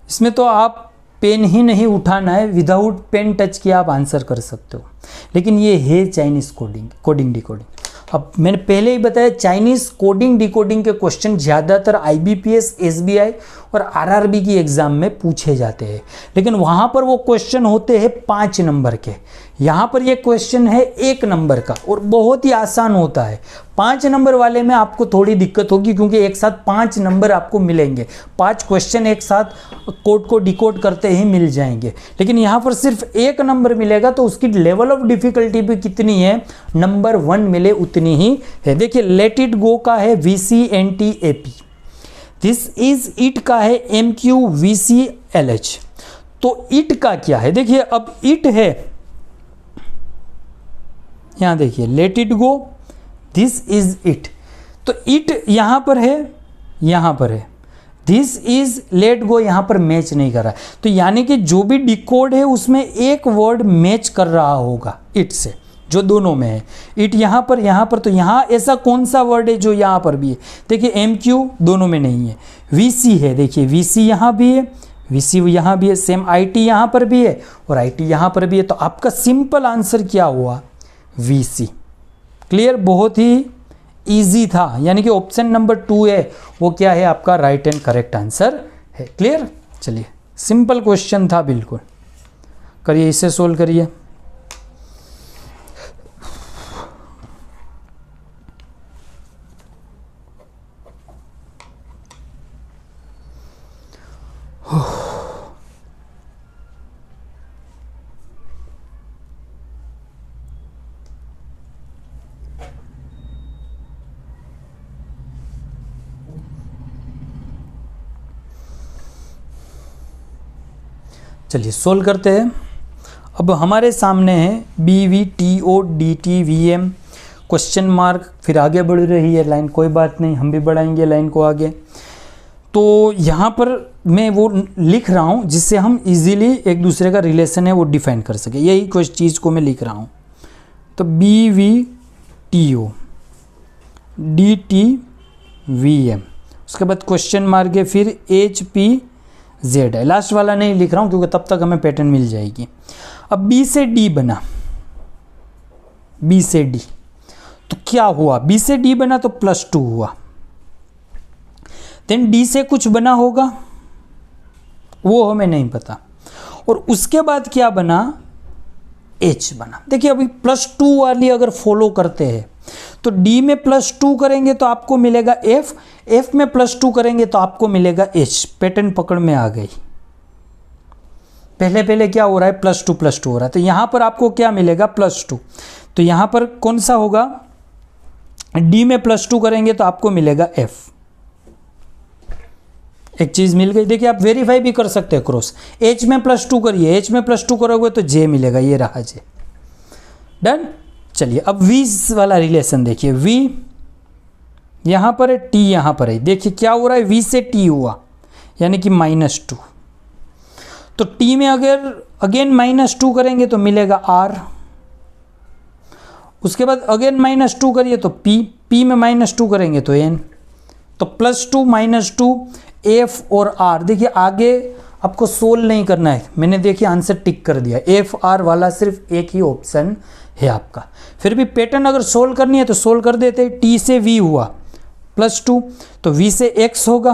इसमें तो आप पेन ही नहीं उठाना है, विदाउट पेन टच किया आप आंसर कर सकते हो। लेकिन ये है चाइनीज कोडिंग डिकोडिंग। अब मैंने पहले ही बताया चाइनीज कोडिंग डिकोडिंग के क्वेश्चन ज़्यादातर IBPS, SBI और RRB की एग्ज़ाम में पूछे जाते हैं, लेकिन वहाँ पर वो क्वेश्चन होते हैं 5 नंबर के। यहाँ पर ये क्वेश्चन है 1 नंबर का और बहुत ही आसान होता है। 5 नंबर वाले में आपको थोड़ी दिक्कत होगी, क्योंकि एक साथ 5 नंबर आपको मिलेंगे, 5 क्वेश्चन एक साथ कोड को डिकोड करते ही मिल जाएंगे। लेकिन यहाँ पर सिर्फ 1 नंबर मिलेगा, तो उसकी लेवल ऑफ डिफिकल्टी भी कितनी है? नंबर 1 मिले उतनी ही है। देखिए लेट इट गो का है VCNT-AP, दिस इज इट का है MQ-VC-LH। तो इट का क्या है? देखिए अब इट है, यहां देखिए let it go, this is it. तो इट यहां पर है, यहां पर है, दिस इज लेट गो यहां पर मैच नहीं कर रहा है। तो यानी कि जो भी डिकोड है उसमें एक वर्ड मैच कर रहा होगा इट से, जो दोनों में है। इट यहाँ पर, तो यहाँ ऐसा कौन सा वर्ड है जो यहाँ पर भी है? देखिए MQ दोनों में नहीं है, VC है। देखिए VC यहाँ भी है, VC यहाँ भी है, सेम IT यहाँ पर भी है और IT यहाँ पर भी है। तो आपका सिंपल आंसर क्या हुआ? VC। क्लियर? बहुत ही इजी था, यानी कि ऑप्शन नंबर 2 है वो क्या है? आपका राइट एंड करेक्ट आंसर है। क्लियर? चलिए सिंपल क्वेश्चन था बिल्कुल। करिए, इसे सोल्व करिए। चलिए सोल्व करते हैं। अब हमारे सामने है BVTODTVM क्वेश्चन मार्क, फिर आगे बढ़ रही है लाइन। कोई बात नहीं, हम भी बढ़ाएंगे लाइन को आगे। तो यहाँ पर मैं वो लिख रहा हूँ जिससे हम इजीली एक दूसरे का रिलेशन है वो डिफाइन कर सके, यही कुछ चीज़ को मैं लिख रहा हूँ। तो BVTODTVM, उसके बाद क्वेश्चन मार्क है, फिर HPZ है। लास्ट वाला नहीं लिख रहा हूँ क्योंकि तब तक हमें पैटर्न मिल जाएगी। अब B से D बना, B से D तो क्या हुआ? B से D बना तो +2 हुआ। देन D से कुछ बना होगा, वो हमें नहीं पता। और उसके बाद क्या बना? H बना। देखिए अभी +2 वाली अगर फॉलो करते हैं तो D में +2 करेंगे तो आपको मिलेगा F, F में +2 करेंगे तो आपको मिलेगा H। पैटर्न पकड़ में आ गई। पहले पहले क्या हो रहा है, +2 हो रहा है, तो यहाँ पर आपको क्या मिलेगा, +2। तो यहाँ पर कौन सा होगा, डी में +2 करेंगे तो आपको मिलेगा F। एक चीज़ मिल गई। देखिए आप वेरीफाई भी कर सकते हैं क्रॉस। H में +2 करिए, H में +2 करोगे तो J मिलेगा, ये रहा J। डन। चलिए अब V वाला रिलेशन देखिए, V यहाँ पर है, T यहाँ पर है। देखिए क्या हो रहा है, V से T हुआ यानी कि -2। तो T में अगर अगेन -2 करेंगे तो मिलेगा R। उसके बाद अगेन -2 करिए तो P में -2 करेंगे तो N। तो +2 -2 F और R। देखिए आगे आपको सोल्व नहीं करना है, मैंने देखिए आंसर टिक कर दिया। F R वाला सिर्फ एक ही ऑप्शन है आपका। फिर भी पैटर्न अगर सोल्व करनी है तो सोल्व कर देते। T से V हुआ +2, तो V से X होगा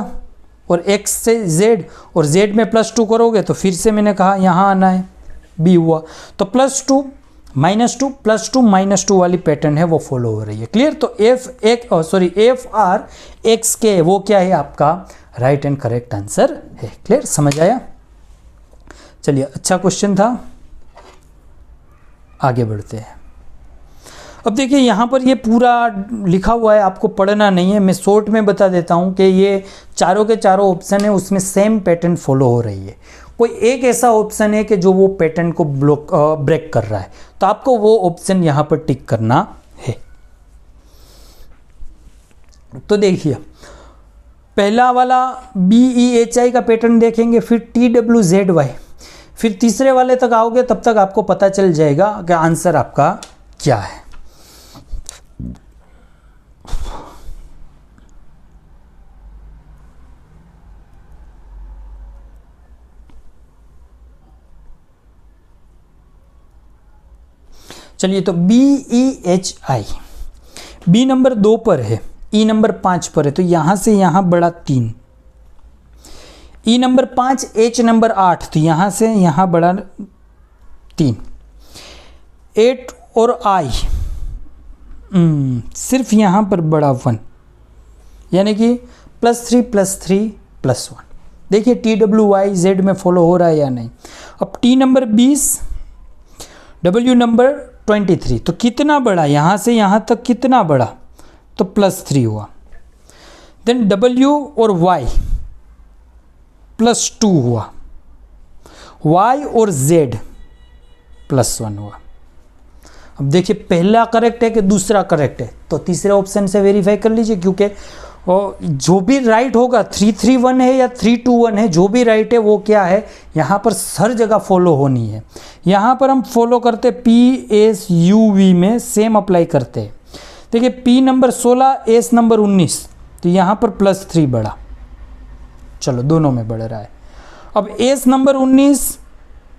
और X से Z, और Z में +2 करोगे तो फिर से मैंने कहा यहाँ आना है, B हुआ। तो +2 -2 +2 -2 वाली पैटर्न है वो फॉलो हो रही है। क्लियर। तो F R X के वो क्या है आपका राइट एंड करेक्ट आंसर है। क्लियर, समझ आया। चलिए अच्छा क्वेश्चन था, आगे बढ़ते हैं। अब देखिए यहाँ पर ये पूरा लिखा हुआ है, आपको पढ़ना नहीं है, मैं शॉर्ट में बता देता हूँ कि ये चारों के चारों ऑप्शन है उसमें सेम पैटर्न फॉलो हो रही है। कोई एक ऐसा ऑप्शन है कि जो वो पैटर्न को ब्रेक कर रहा है, तो आपको वो ऑप्शन यहाँ पर टिक करना है। तो देखिए पहला वाला BEHI का पैटर्न देखेंगे, फिर TWZY, फिर तीसरे वाले तक आओगे तब तक आपको पता चल जाएगा कि आंसर आपका क्या है। चलिए तो BEHI, B नंबर 2 पर है, E नंबर 5 पर है, तो यहां से यहां बढ़ा 3, E नंबर 5, H नंबर 8, तो यहां से यहां बढ़ा 3, 8 और I सिर्फ यहां पर बढ़ा 1, यानी कि +3 +3 +1। देखिए TWYZ में फॉलो हो रहा है या नहीं। अब T नंबर 20, W नंबर 23, तो कितना बढ़ा, यहाँ से यहाँ तक कितना बढ़ा, तो +3 हुआ। देन W और Y +2 हुआ, Y और Z +1 हुआ। अब देखिए पहला करेक्ट है कि दूसरा करेक्ट है, तो तीसरे ऑप्शन से वेरीफाई कर लीजिए, क्योंकि जो भी राइट होगा 331 है या 321 है, जो भी राइट है वो क्या है यहाँ पर हर जगह फॉलो होनी है। यहाँ पर हम फॉलो करते PSUV में सेम अप्लाई करते हैं। देखिए P नंबर 16, S नंबर 19, तो यहाँ पर +3 बढ़ा, चलो दोनों में बढ़ रहा है। अब S नंबर 19,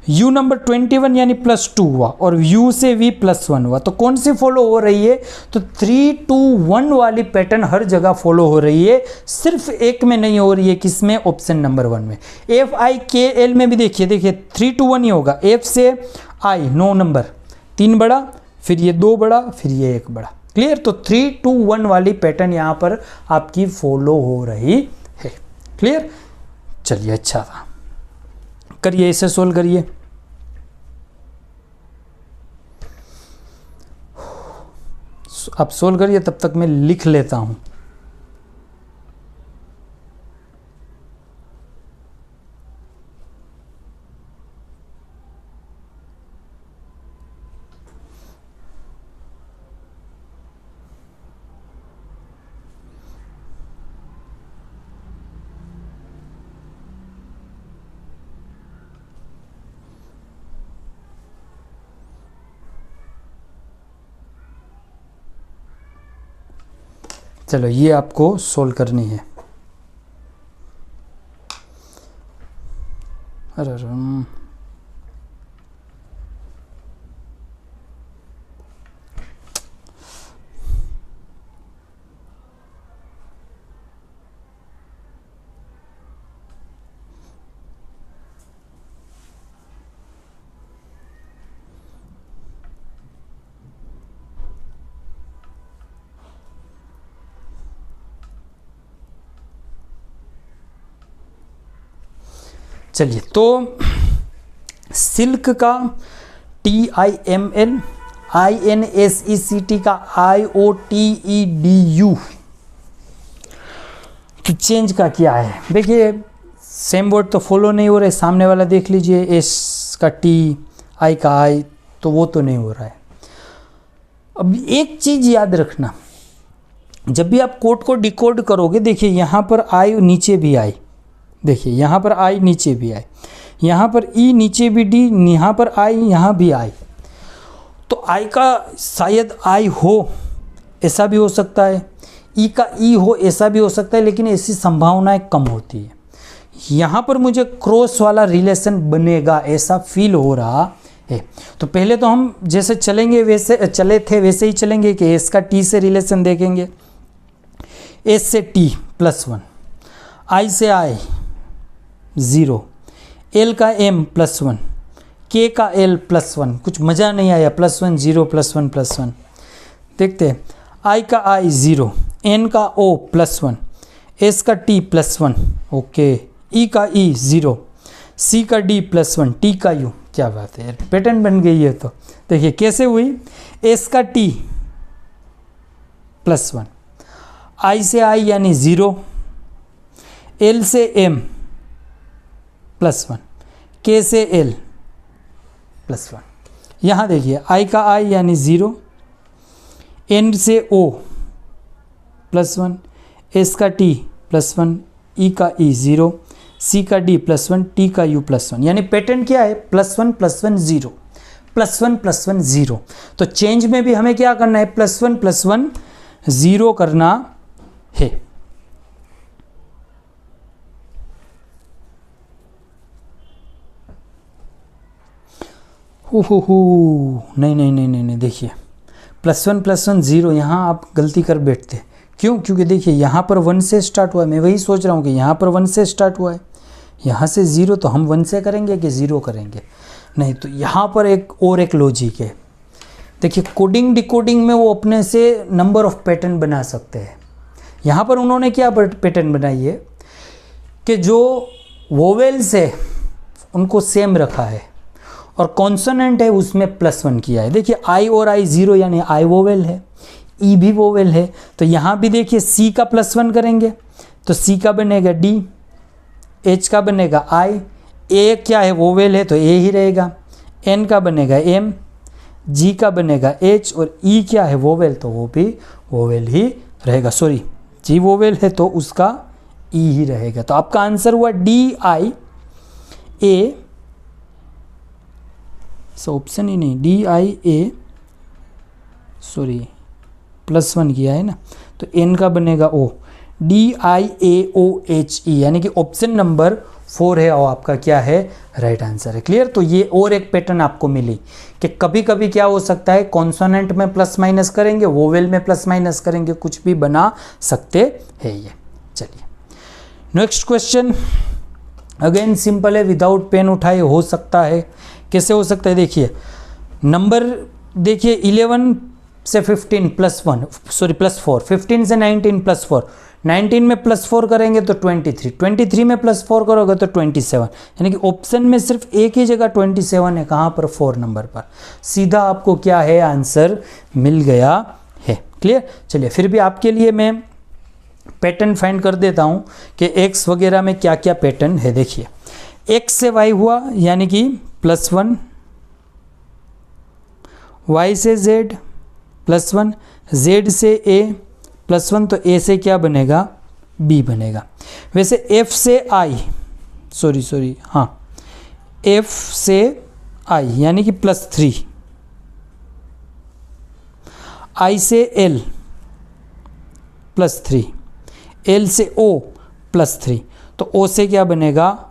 U नंबर 21 यानी +2 हुआ, और U से V +1 हुआ। तो कौन सी फॉलो हो रही है, तो 321 वाली पैटर्न हर जगह फॉलो हो रही है, सिर्फ एक में नहीं हो रही है, किसमें, ऑप्शन नंबर 1 में। FIKL में भी देखिए 321 ही होगा। F से I 9 नंबर 3 बढ़ा, फिर ये 2 बढ़ा, फिर ये 1 बढ़ा। क्लियर। तो 321 वाली पैटर्न यहाँ पर आपकी फॉलो हो रही है। क्लियर। चलिए अच्छा था, करिए इसे सोल्व करिए। आप सोल्व करिए, तब तक मैं लिख लेता हूं। चलो ये आपको सोल्व करनी है। अरे चलिए तो सिल्क का TIML, INSECT का IOTEDU। तो चेंज का क्या है, देखिए सेम वर्ड तो फॉलो नहीं हो रहे, सामने वाला देख लीजिए, एस का T, I का I, तो वो तो नहीं हो रहा है। अब एक चीज़ याद रखना, जब भी आप कोड को डिकोड करोगे, देखिए यहाँ पर I नीचे भी I, देखिए यहाँ पर I नीचे भी I, यहाँ पर E नीचे भी D, यहाँ पर I, यहाँ भी I। तो I का शायद I हो, ऐसा भी हो सकता है, E का E हो, ऐसा भी हो सकता है, लेकिन ऐसी संभावनाएं कम होती है। यहाँ पर मुझे क्रॉस वाला रिलेशन बनेगा ऐसा फील हो रहा है। तो पहले तो हम जैसे चलेंगे वैसे चले थे वैसे ही चलेंगे कि S का T से रिलेशन देखेंगे, S से T +1, I से I 0, L का M +1, K का L +1, कुछ मज़ा नहीं आया, +1 0 +1 +1। देखते हैं, I का I 0, N का O +1, S का T +1, ओके, E का E 0, C का D +1, T का U, क्या बात है यार, पैटर्न बन गई है। तो देखिए कैसे हुई, S का T +1, I से I यानी 0, L से M +1, K से L +1। यहाँ देखिए I का I यानी 0, N से O +1, S का T +1, E का E 0, C का D +1, T का U +1। यानी पैटर्न क्या है, +1 +1 0, +1 +1 0। तो चेंज में भी हमें क्या करना है, +1 +1 0 करना है। नहीं नहीं नहीं नहीं नहीं, देखिए +1 +1 0, यहाँ आप गलती कर बैठते। क्यों, क्योंकि देखिए यहाँ पर 1 से स्टार्ट हुआ है, मैं वही सोच रहा हूँ कि यहाँ पर 1 से स्टार्ट हुआ है, यहाँ से 0, तो हम 1 से करेंगे कि 0 करेंगे, नहीं। तो यहाँ पर एक लॉजिक है, देखिए कोडिंग डिकोडिंग में वो अपने से नंबर ऑफ पैटर्न बना सकते हैं। यहाँ पर उन्होंने क्या पैटर्न बनाई है कि जो वोवेल्स है उनको सेम रखा है और कॉन्सोनेंट है उसमें +1 किया है। देखिए I और I 0 यानी I वोवेल है, E भी वोवेल है। तो यहाँ भी देखिए C का +1 करेंगे तो C का बनेगा D, H का बनेगा I, A क्या है वोवेल है तो A ही रहेगा, N का बनेगा M, G का बनेगा H और E क्या है वोवेल तो वो भी वोवेल ही रहेगा। सॉरी, G वोवेल है तो उसका E ही रहेगा। तो आपका आंसर हुआ DIA, ऑप्शन ही नहीं, DIA, सॉरी +1 किया है ना, तो N का बनेगा O, DIAOHE, यानी कि ऑप्शन नंबर 4 है और आपका क्या है, राइट आंसर है। क्लियर। तो ये और एक पैटर्न आपको मिली कि कभी कभी क्या हो सकता है, कॉन्सोनेंट में प्लस माइनस करेंगे, वोवेल में प्लस माइनस करेंगे, कुछ भी बना सकते हैं ये। चलिए नेक्स्ट क्वेश्चन, अगेन सिंपल है, विदाउट पेन उठाए हो सकता है। कैसे हो सकता है, देखिए नंबर देखिए 11 से 15 +1, सॉरी +4, 15 से 19 +4, 19 में +4 करेंगे तो 23, 23 में +4 करोगे तो 27, यानी कि ऑप्शन में सिर्फ एक ही जगह 27 है, कहाँ पर, 4 नंबर पर। सीधा आपको क्या है, आंसर मिल गया है। क्लियर। चलिए फिर भी आपके लिए मैं पैटर्न फाइंड कर देता हूँ कि x वगैरह में क्या क्या पैटर्न है। देखिए x से y हुआ यानी कि +1, y से z +1, z से a +1, तो a से क्या बनेगा, b बनेगा। वैसे f से i, सॉरी हाँ, f से i यानी कि +3, i से l +3, l से o +3, तो o से क्या बनेगा,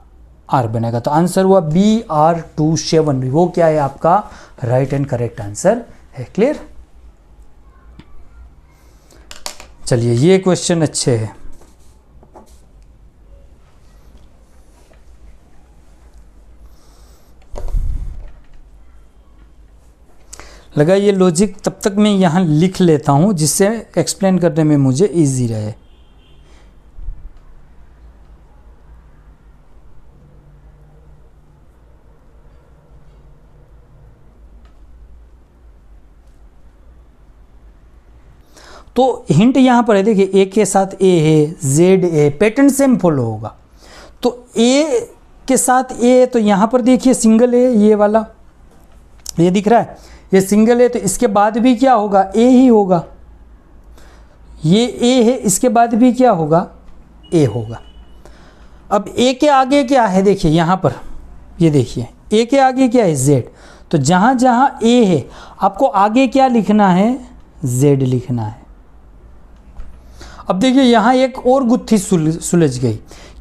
r बनेगा। तो आंसर हुआ BR27, वो क्या है आपका राइट एंड करेक्ट आंसर है। क्लियर। चलिए ये क्वेश्चन अच्छे हैं। लगाइए लॉजिक, तब तक मैं यहाँ लिख लेता हूँ जिससे एक्सप्लेन करने में मुझे इजी रहे। तो हिंट यहाँ पर है, देखिए ए के साथ ए है, Z A, pattern same follow होगा। तो ए के साथ ए, तो यहाँ पर देखिए सिंगल ए, ये वाला ये दिख रहा है, ये सिंगल है, तो इसके बाद भी क्या होगा, ए ही होगा। ये ए है, इसके बाद भी क्या होगा, ए होगा। अब ए के आगे क्या है, देखिए यहाँ पर, ये देखिए ए के आगे क्या है, जेड। तो जहाँ जहाँ ए है आपको आगे क्या लिखना है, जेड लिखना है। अब देखिए यहाँ एक और गुत्थी सुलझ गई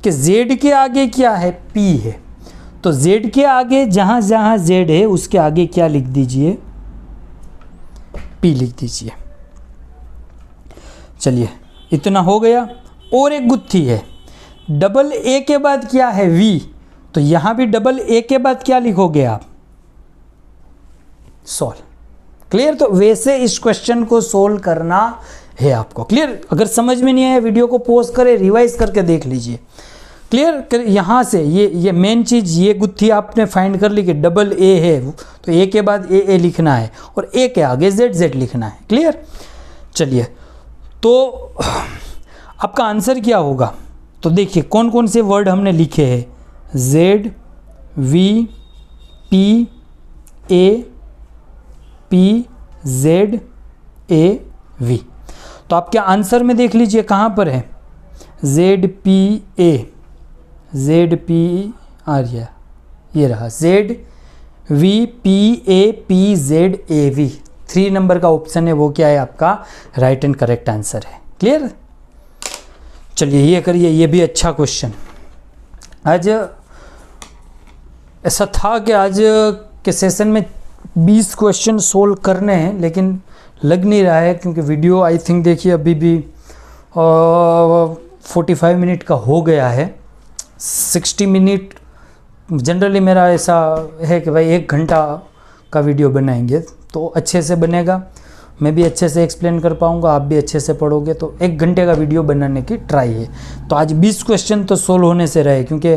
कि जेड के आगे क्या है, पी है। तो जेड के आगे जहाँ जहाँ जेड है उसके आगे क्या लिख दीजिए, पी लिख दीजिए। चलिए इतना हो गया। और एक गुत्थी है, डबल ए के बाद क्या है, वी। तो यहाँ भी डबल ए के बाद क्या लिखोगे आप, सॉल्व। क्लियर। तो वैसे इस क्वेश्चन को सोल्व करना है आपको। क्लियर। अगर समझ में नहीं आया वीडियो को पॉज करें, रिवाइज करके देख लीजिए। क्लियर। यहाँ से ये मेन चीज़, ये गुत्थी आपने फाइंड कर ली कि डबल ए है, तो ए के बाद ए लिखना है और ए के आगे जेड लिखना है। क्लियर। चलिए, तो आपका आंसर क्या होगा, तो देखिए कौन कौन से वर्ड हमने लिखे हैं, Z, V, P, A, P, Z, A, V. तो आपके आंसर में देख लीजिए कहाँ पर है, Z P A, Z P आ रहा, ये रहा Z V P A P Z A V. 3 नंबर का ऑप्शन है वो क्या है आपका राइट एंड करेक्ट आंसर है। क्लियर। चलिए ये करिए, ये भी अच्छा क्वेश्चन। आज ऐसा था कि आज के सेशन में 20 क्वेश्चन सोल्व करने हैं, लेकिन लग नहीं रहा है क्योंकि वीडियो आई थिंक देखिए अभी भी 45 मिनट का हो गया है। 60 मिनट जनरली मेरा ऐसा है कि भाई 1 घंटा का वीडियो बनाएंगे तो अच्छे से बनेगा, मैं भी अच्छे से एक्सप्लेन कर पाऊँगा, आप भी अच्छे से पढ़ोगे, तो 1 घंटे का वीडियो बनाने की ट्राई है। तो आज 20 क्वेश्चन तो सोल्व होने से रहे, क्योंकि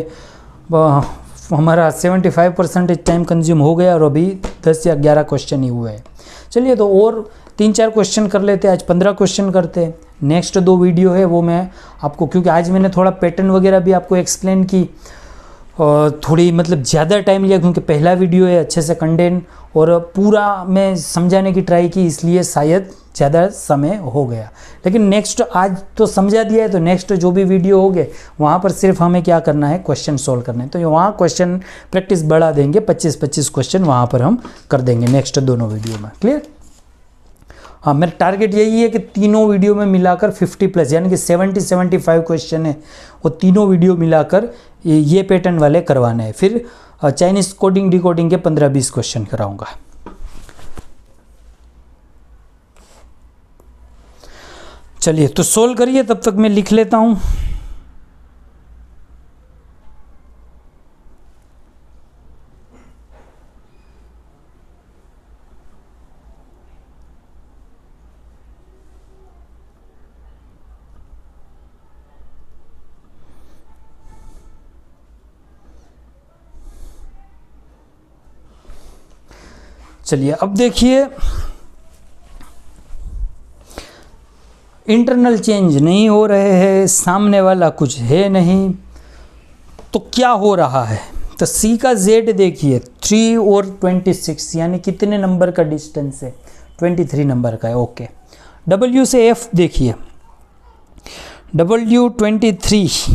हमारा 75% टाइम कंज्यूम हो गया और अभी 10 या 11 क्वेश्चन ही हुए हैं। चलिए, तो और 3-4 क्वेश्चन कर लेते हैं, आज 15 क्वेश्चन करते हैं। नेक्स्ट 2 वीडियो है वो मैं आपको, क्योंकि आज मैंने थोड़ा पैटर्न वगैरह भी आपको एक्सप्लेन की, थोड़ी मतलब ज़्यादा टाइम लिया क्योंकि पहला वीडियो है, अच्छे से कंटेंट और पूरा मैं समझाने की ट्राई की, इसलिए शायद ज़्यादा समय हो गया। लेकिन नेक्स्ट आज तो समझा दिया है, तो नेक्स्ट जो भी वीडियो होंगे वहाँ पर सिर्फ हमें क्या करना है, क्वेश्चन सोल्व करने हैं। तो वहाँ क्वेश्चन प्रैक्टिस बढ़ा देंगे, 25-25 क्वेश्चन वहाँ पर हम कर देंगे नेक्स्ट दोनों वीडियो में। क्लियर। हाँ, मेरा टारगेट यही है कि तीनों वीडियो में मिलाकर 50+ यानी कि 70-75 क्वेश्चन है, वो तीनों वीडियो मिलाकर ये पैटर्न वाले करवाने हैं। फिर चाइनीज़ कोडिंग डिकोडिंग के 15-20 क्वेश्चन कराऊंगा। चलिए, तो सोल्व करिए, तब तक मैं लिख लेता हूँ। चलिए, अब देखिए इंटरनल चेंज नहीं हो रहे हैं, सामने वाला कुछ है नहीं, तो क्या हो रहा है। तो सी का जेड देखिए 3 और 26 यानी कितने नंबर का डिस्टेंस है, 23 नंबर का है। ओके। डब्ल्यू से एफ देखिए, डब्ल्यू 23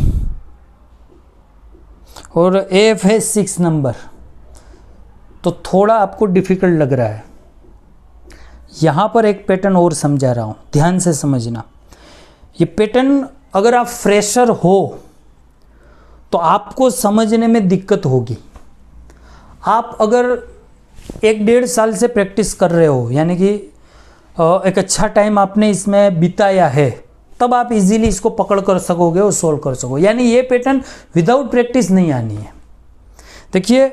और एफ है 6 नंबर, तो थोड़ा आपको डिफ़िकल्ट लग रहा है। यहाँ पर एक पैटर्न और समझा रहा हूँ, ध्यान से समझना। ये पैटर्न अगर आप फ्रेशर हो तो आपको समझने में दिक्कत होगी। आप अगर 1-1.5 साल से प्रैक्टिस कर रहे हो, यानी कि एक अच्छा टाइम आपने इसमें बिताया है, तब आप इजीली इसको पकड़ कर सकोगे और सोल्व कर सकोगे। यानी ये पैटर्न विदाउट प्रैक्टिस नहीं आनी है। देखिए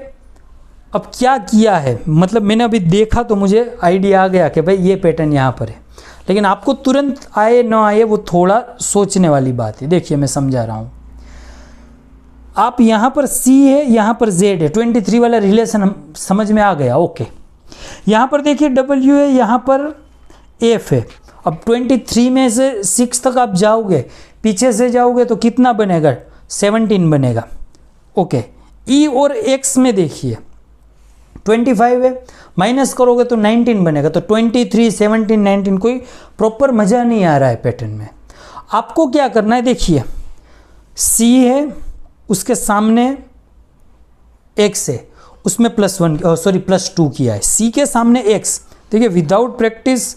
अब क्या किया है, मतलब मैंने अभी देखा तो मुझे आइडिया आ गया कि भाई ये पैटर्न यहाँ पर है, लेकिन आपको तुरंत आए ना आए वो थोड़ा सोचने वाली बात है। देखिए मैं समझा रहा हूँ, आप यहाँ पर C है, यहाँ पर Z है, 23 वाला रिलेशन हम समझ में आ गया। ओके। यहाँ पर देखिए W है, यहाँ पर F है। अब 23 में से 6 तक आप जाओगे, पीछे से जाओगे तो कितना बनेगा, 17 बनेगा। ओके, ई और एक्स में देखिए 25 है, माइनस करोगे तो 19 बनेगा। तो 23, 17, 19, कोई प्रॉपर मज़ा नहीं आ रहा है पैटर्न में। आपको क्या करना है, देखिए सी है, उसके सामने एक्स है, उसमें +2 किया है। सी के सामने एक्स, देखिए विदाउट प्रैक्टिस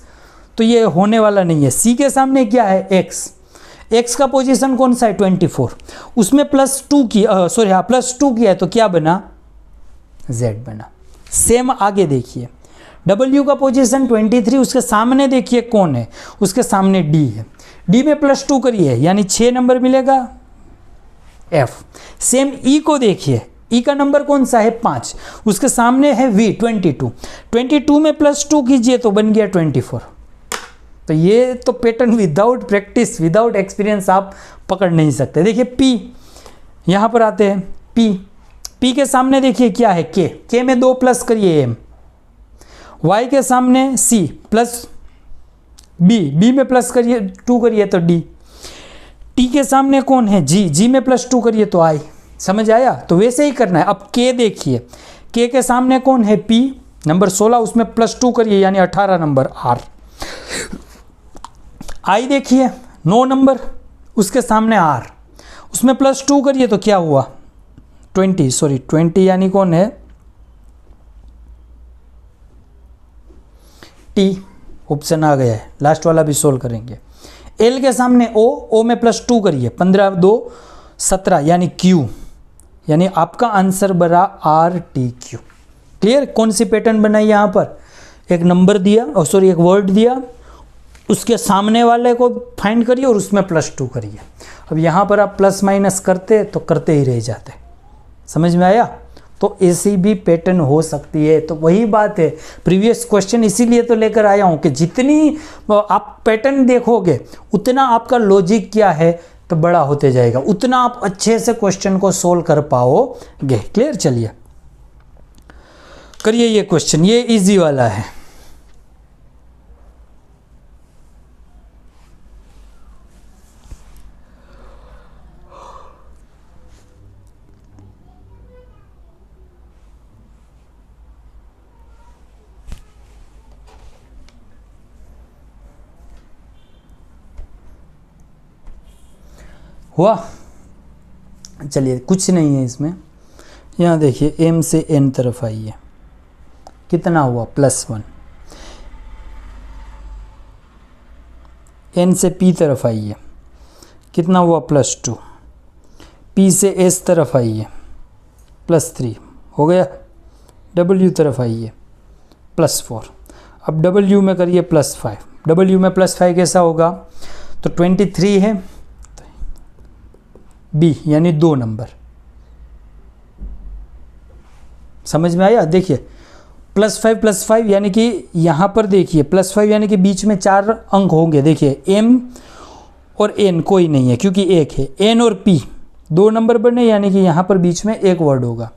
तो ये होने वाला नहीं है। सी के सामने क्या है, एक्स, एक्स का पोजीशन कौन सा है, 24, उसमें +2 किया, +2 किया है तो क्या बना, जेड बना। सेम आगे देखिए, डब्ल्यू का पोजीशन 23, उसके सामने देखिए कौन है, उसके सामने डी है, डी में +2 करिए यानी 6 नंबर मिलेगा, एफ। सेम ई को देखिए, ई का नंबर कौन सा है, 5, उसके सामने है वी 22, 22 में +2 कीजिए तो बन गया 24। तो ये तो pattern without practice, without experience आप पकड़ नहीं सकते। देखिए पी, यहाँ पर आते हैं, पी के सामने देखिए क्या है, के में 2 प्लस करिए एम, वाई के सामने सी प्लस बी में प्लस करिए 2 करिए तो डी, टी के सामने कौन है, जी में +2 करिए तो आई। समझ आया? तो वैसे ही करना है। अब के देखिए, के सामने कौन है, पी नंबर 16, उसमें +2 करिए यानी 18 नंबर आर। आई देखिए 9 नंबर, उसके सामने आर, उसमें +2 करिए तो क्या हुआ, 20 यानी कौन है, टी। ऑप्शन आ गया है, लास्ट वाला भी सोल्व करेंगे। एल के सामने ओ में +2 करिए, 15 2 17 यानी क्यू, यानी आपका आंसर बना RTQ। क्लियर? कौन सी पैटर्न बनाई यहाँ पर, एक नंबर दिया और एक वर्ड दिया, उसके सामने वाले को फाइंड करिए और उसमें +2 करिए। अब यहाँ पर आप प्लस माइनस करते तो करते ही रह जाते। समझ में आया? तो ऐसी भी पैटर्न हो सकती है। तो वही बात है, प्रीवियस क्वेश्चन इसीलिए तो लेकर आया हूँ कि जितनी आप पैटर्न देखोगे उतना आपका लॉजिक क्या है तो बड़ा होते जाएगा, उतना आप अच्छे से क्वेश्चन को सोल्व कर पाओगे। क्लियर? चलिए करिए ये क्वेश्चन, ये इजी वाला है। हुआ? चलिए कुछ नहीं है इसमें। यहाँ देखिए M से N तरफ आइए, कितना हुआ, +1। N से P तरफ आइए, कितना हुआ, +2। P से S तरफ आइए, +3 हो गया। W तरफ आइए, +4। अब W में करिए +5। W में +5 कैसा होगा, तो 23 है, B यानी 2 नंबर। समझ में आया? देखिए +5 यानी कि यहाँ पर देखिए +5 यानी कि बीच में 4 अंक होंगे। देखिए M और N कोई नहीं है क्योंकि एक है, N और P 2 नंबर बने यानी कि यहाँ पर बीच में एक वर्ड होगा।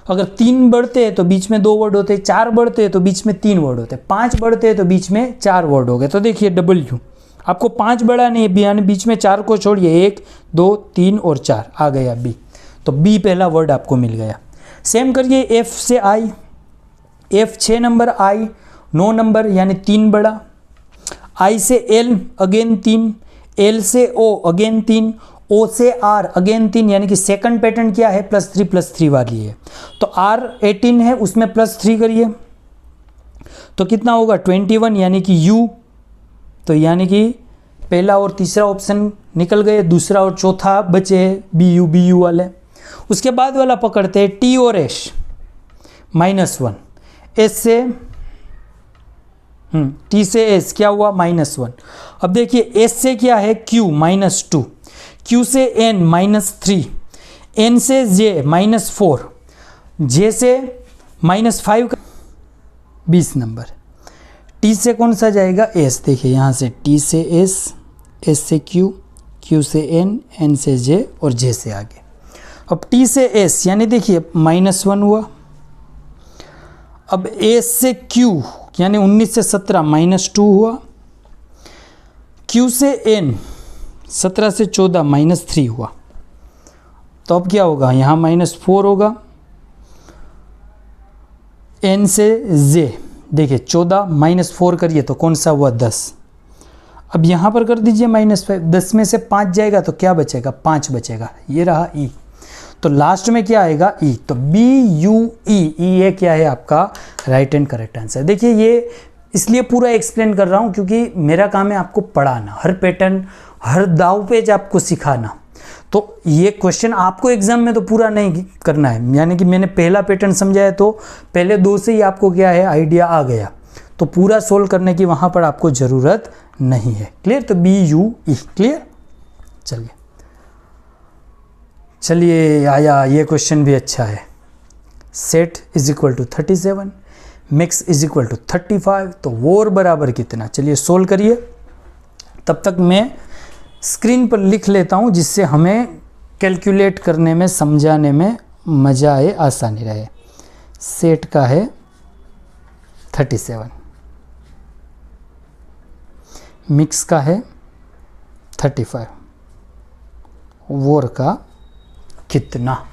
अगर 3 बढ़ते हैं तो बीच में 2 वर्ड होते हैं, 4 बढ़ते हैं तो बीच में 3 वर्ड होते हैं, 5 बढ़ते हैं तो बीच में 4 वर्ड हो गए। तो देखिए W आपको 5 बड़ा नहीं है, यानी बीच में 4 को छोड़िए, 1 2 3 और 4 आ गया B। तो B पहला वर्ड आपको मिल गया। सेम करिए F से I, F 6 number, I 9 number यानी 3 बड़ा। I से L अगेन 3, L से O अगेन 3, O से R अगेन 3 यानी कि सेकंड पैटर्न क्या है, +3 वाली है। तो R 18 है, उसमें +3 करिए तो कितना होगा, 21 यानी कि U। तो यानी कि पहला और तीसरा ऑप्शन निकल गए, दूसरा और चौथा बचे BU वाले। उसके बाद वाला पकड़ते हैं T और S, -1। S से T से S क्या हुआ, -1। अब देखिए S से क्या है, Q -2, Q से N -3, N से J -4, J से -5 20 नंबर। T से कौन सा जाएगा, S। देखिए यहाँ से T से S, S से Q, Q से N, N से J और J से आगे। अब T से S यानी देखिए -1 हुआ। अब S से Q यानी 19 से 17 -2 हुआ। Q से N 17 से 14 -3 हुआ, तो अब क्या होगा, यहाँ -4 होगा। N से J देखिए 14 -4 करिए तो कौन सा हुआ, 10। अब यहाँ पर कर दीजिए -5, 10 में से 5 जाएगा तो क्या बचेगा, 5 बचेगा, ये रहा E। तो लास्ट में क्या आएगा, E। तो BUE, ये क्या है आपका राइट एंड करेक्ट आंसर। देखिए ये इसलिए पूरा एक्सप्लेन कर रहा हूँ क्योंकि मेरा काम है आपको पढ़ाना, हर पैटर्न हर दाव पेज आपको सिखाना। तो ये क्वेश्चन आपको एग्जाम में तो पूरा नहीं करना है, यानी कि मैंने पहला पैटर्न समझाया तो पहले 2 से ही आपको क्या है आइडिया आ गया, तो पूरा सोल्व करने की वहाँ पर आपको ज़रूरत नहीं है। क्लियर, तो BUE क्लियर। चलिए आया ये क्वेश्चन भी अच्छा है। Set is equal to 37, mix is equal to 35, तो वोर बराबर कितना, चलिए सोल्व करिए। तब तक मैं स्क्रीन पर लिख लेता हूँ जिससे हमें कैलकुलेट करने में समझाने में मज़ा आए, आसानी रहे। सेट का है 37, मिक्स का है 35, वोर का कितना।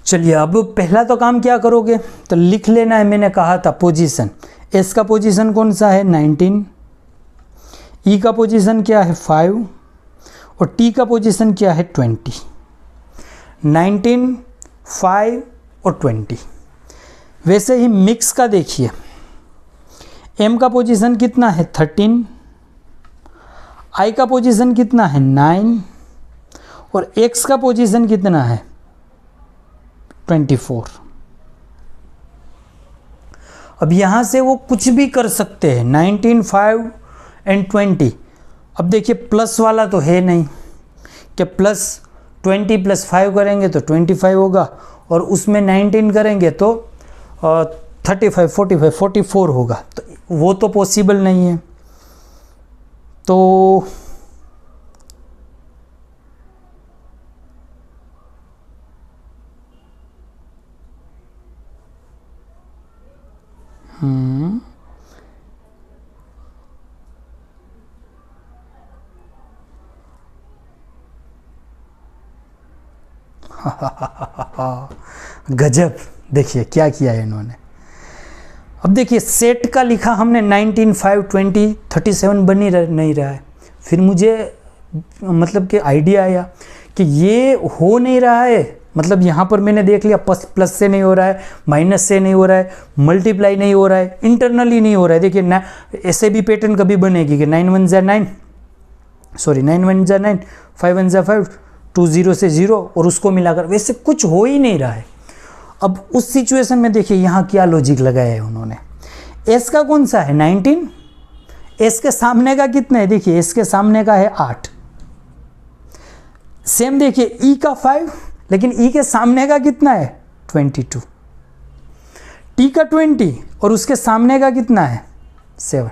चलिए अब पहला तो काम क्या करोगे, तो लिख लेना है, मैंने कहा था पोजीशन। एस का पोजीशन कौन सा है 19, ई का पोजीशन क्या है 5 और टी का पोजीशन क्या है 20। 19, 5 और 20। वैसे ही मिक्स का देखिए, एम का पोजीशन कितना है 13, आई का पोजीशन कितना है 9 और एक्स का पोजीशन कितना है 24। अब यहां से वो कुछ भी कर सकते हैं, 19, 5 एंड 20। अब देखिए प्लस वाला तो है नहीं कि प्लस 20 प्लस 5 करेंगे तो 25 होगा और उसमें 19 करेंगे तो 35, 45, 44 होगा, तो वो तो पॉसिबल नहीं है। तो गजब, देखिए क्या किया है इन्होंने। अब देखिए सेट का लिखा हमने 19, 5, 20, 37 बन ही नहीं रहा है। फिर मुझे मतलब कि आइडिया आया कि ये हो नहीं रहा है, मतलब यहाँ पर मैंने देख लिया प्लस से नहीं हो रहा है, माइनस से नहीं हो रहा है, मल्टीप्लाई नहीं हो रहा है, इंटरनली नहीं हो रहा है। देखिए ना, ऐसे भी पैटर्न कभी बनेगी कि 9 1 जा 9, 5 1 जा 5, 2 0 से 0 और उसको मिलाकर, वैसे कुछ हो ही नहीं रहा है। अब उस सिचुएशन में देखिए यहाँ क्या लॉजिक लगाया है उन्होंने। एस का कौन सा है 19, एस के सामने का कितना है, देखिए एस के सामने का है 8। सेम देखिए ई का 5, लेकिन ई के सामने का कितना है 22। टी का 20 और उसके सामने का कितना है 7।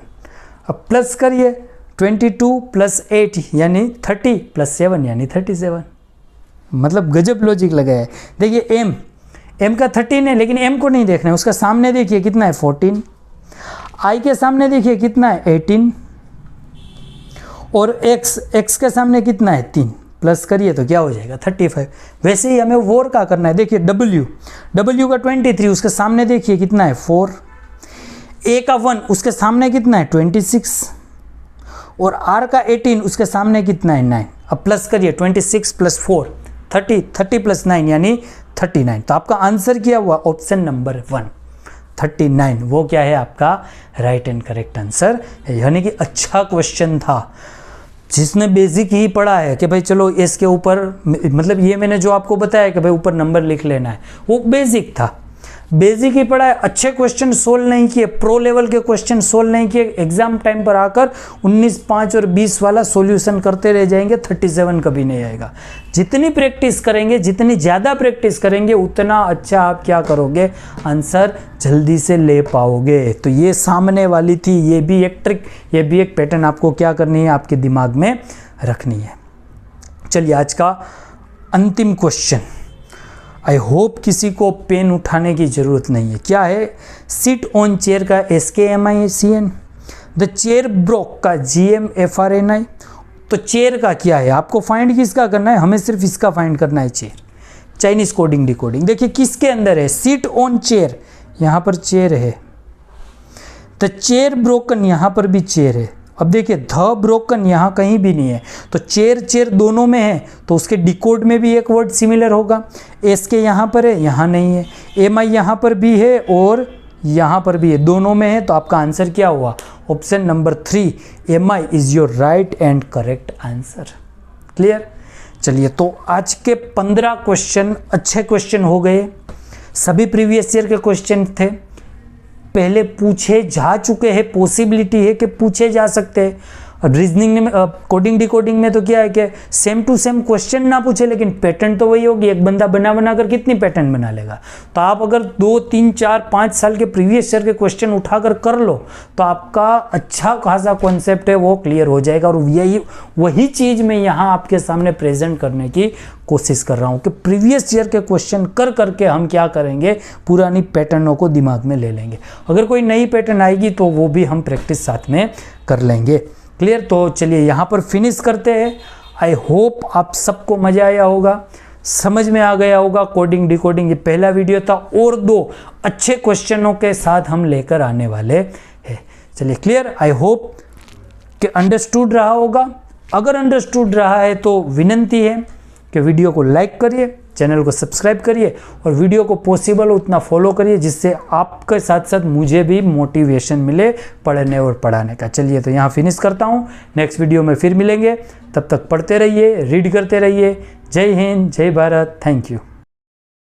अब प्लस करिए, 22 प्लस 8 यानी 30 प्लस 7 यानी 37। मतलब गजब लॉजिक लगाया है। देखिए एम का 13 है, लेकिन एम को नहीं देखना है, उसका सामने देखिए कितना है 14। आई के सामने देखिए कितना है 18 और एक्स के सामने कितना है 3। प्लस करिए तो क्या हो जाएगा 35। वैसे ही हमें वोर का करना है। देखिए डब्ल्यू का 23, उसके सामने देखिए कितना है 4। ए का 1, उसके सामने कितना है 26 और आर का 18, उसके सामने कितना है 9। अब प्लस करिए 26 प्लस 4 30 प्लस 9 यानी 39। तो आपका आंसर क्या हुआ, ऑप्शन नंबर 1 39। वो क्या है आपका राइट एंड करेक्ट आंसर, यानी कि अच्छा क्वेश्चन था। जिसने बेसिक ही पढ़ा है कि भाई चलो इसके ऊपर, मतलब ये मैंने जो आपको बताया कि भाई ऊपर नंबर लिख लेना है, वो बेसिक था, बेसिक ही पढ़ा है। अच्छे क्वेश्चन सोल्व नहीं किए, प्रो लेवल के क्वेश्चन सोल्व नहीं किए, एग्जाम टाइम पर आकर 19, 5 और 20 वाला सॉल्यूशन करते रह जाएंगे, 37 कभी नहीं आएगा। जितनी प्रैक्टिस करेंगे, जितनी ज़्यादा प्रैक्टिस करेंगे, उतना अच्छा आप क्या करोगे, आंसर जल्दी से ले पाओगे। तो ये सामने वाली थी, ये भी एक ट्रिक, ये भी एक पैटर्न आपको क्या करनी है, आपके दिमाग में रखनी है। चलिए आज का अंतिम क्वेश्चन। आई होप किसी को पेन उठाने की ज़रूरत नहीं है। क्या है? सिट ऑन चेयर का SKMICN, द चेयर ब्रोक का GMFRNI। तो चेयर का क्या है, आपको फाइंड किसका करना है? हमें सिर्फ इसका फाइंड करना है, चेयर। चाइनीज कोडिंग डिकोडिंग देखिए किसके अंदर है, सिट ऑन चेयर, यहाँ पर चेयर है। द चेयर ब्रोकन, यहाँ पर भी चेयर है। अब देखिए ध ब्रोकन यहाँ कहीं भी नहीं है, तो चेयर चेयर दोनों में है, तो उसके डिकोड में भी एक वर्ड सिमिलर होगा। एस के यहाँ पर है, यहाँ नहीं है। MI यहाँ पर भी है और यहाँ पर भी है, दोनों में है। तो आपका आंसर क्या हुआ? Option number 3 MI is your right and correct answer. Clear? चलिए, तो आज के 15 क्वेश्चन अच्छे क्वेश्चन हो गए। सभी प्रीवियस ईयर के क्वेश्चन थे, पहले पूछे जा चुके हैं, पॉसिबिलिटी है कि पूछे जा सकते हैं। रीजनिंग में कोडिंग डिकोडिंग में तो क्या है कि सेम टू सेम क्वेश्चन ना पूछे, लेकिन पैटर्न तो वही होगी। एक बंदा बना कर कितनी पैटर्न बना लेगा? तो आप अगर 2, 3, 4, 5 साल के प्रीवियस ईयर के क्वेश्चन उठाकर कर लो तो आपका अच्छा खासा कॉन्सेप्ट है वो क्लियर हो जाएगा। और वही चीज़ मैं यहाँ आपके सामने प्रेजेंट करने की कोशिश कर रहा हूँ कि प्रीवियस ईयर के क्वेश्चन कर करके हम क्या करेंगे, पुरानी पैटर्नों को दिमाग में ले लेंगे। अगर कोई नई पैटर्न आएगी तो वो भी हम प्रैक्टिस साथ में कर लेंगे। क्लियर? तो चलिए यहाँ पर फिनिश करते हैं। आई होप आप सबको मज़ा आया होगा, समझ में आ गया होगा कोडिंग डिकोडिंग। ये पहला वीडियो था और 2 अच्छे क्वेश्चनों के साथ हम लेकर आने वाले हैं। चलिए क्लियर? आई होप कि अंडरस्टूड रहा होगा। अगर अंडरस्टूड रहा है तो विनंती है कि वीडियो को लाइक करिए, चैनल को सब्सक्राइब करिए और वीडियो को पॉसिबल उतना फॉलो करिए, जिससे आपके साथ साथ मुझे भी मोटिवेशन मिले पढ़ने और पढ़ाने का। चलिए, तो यहाँ फिनिश करता हूँ, नेक्स्ट वीडियो में फिर मिलेंगे। तब तक पढ़ते रहिए, रीड करते रहिए। जय हिंद, जय भारत, थैंक यू।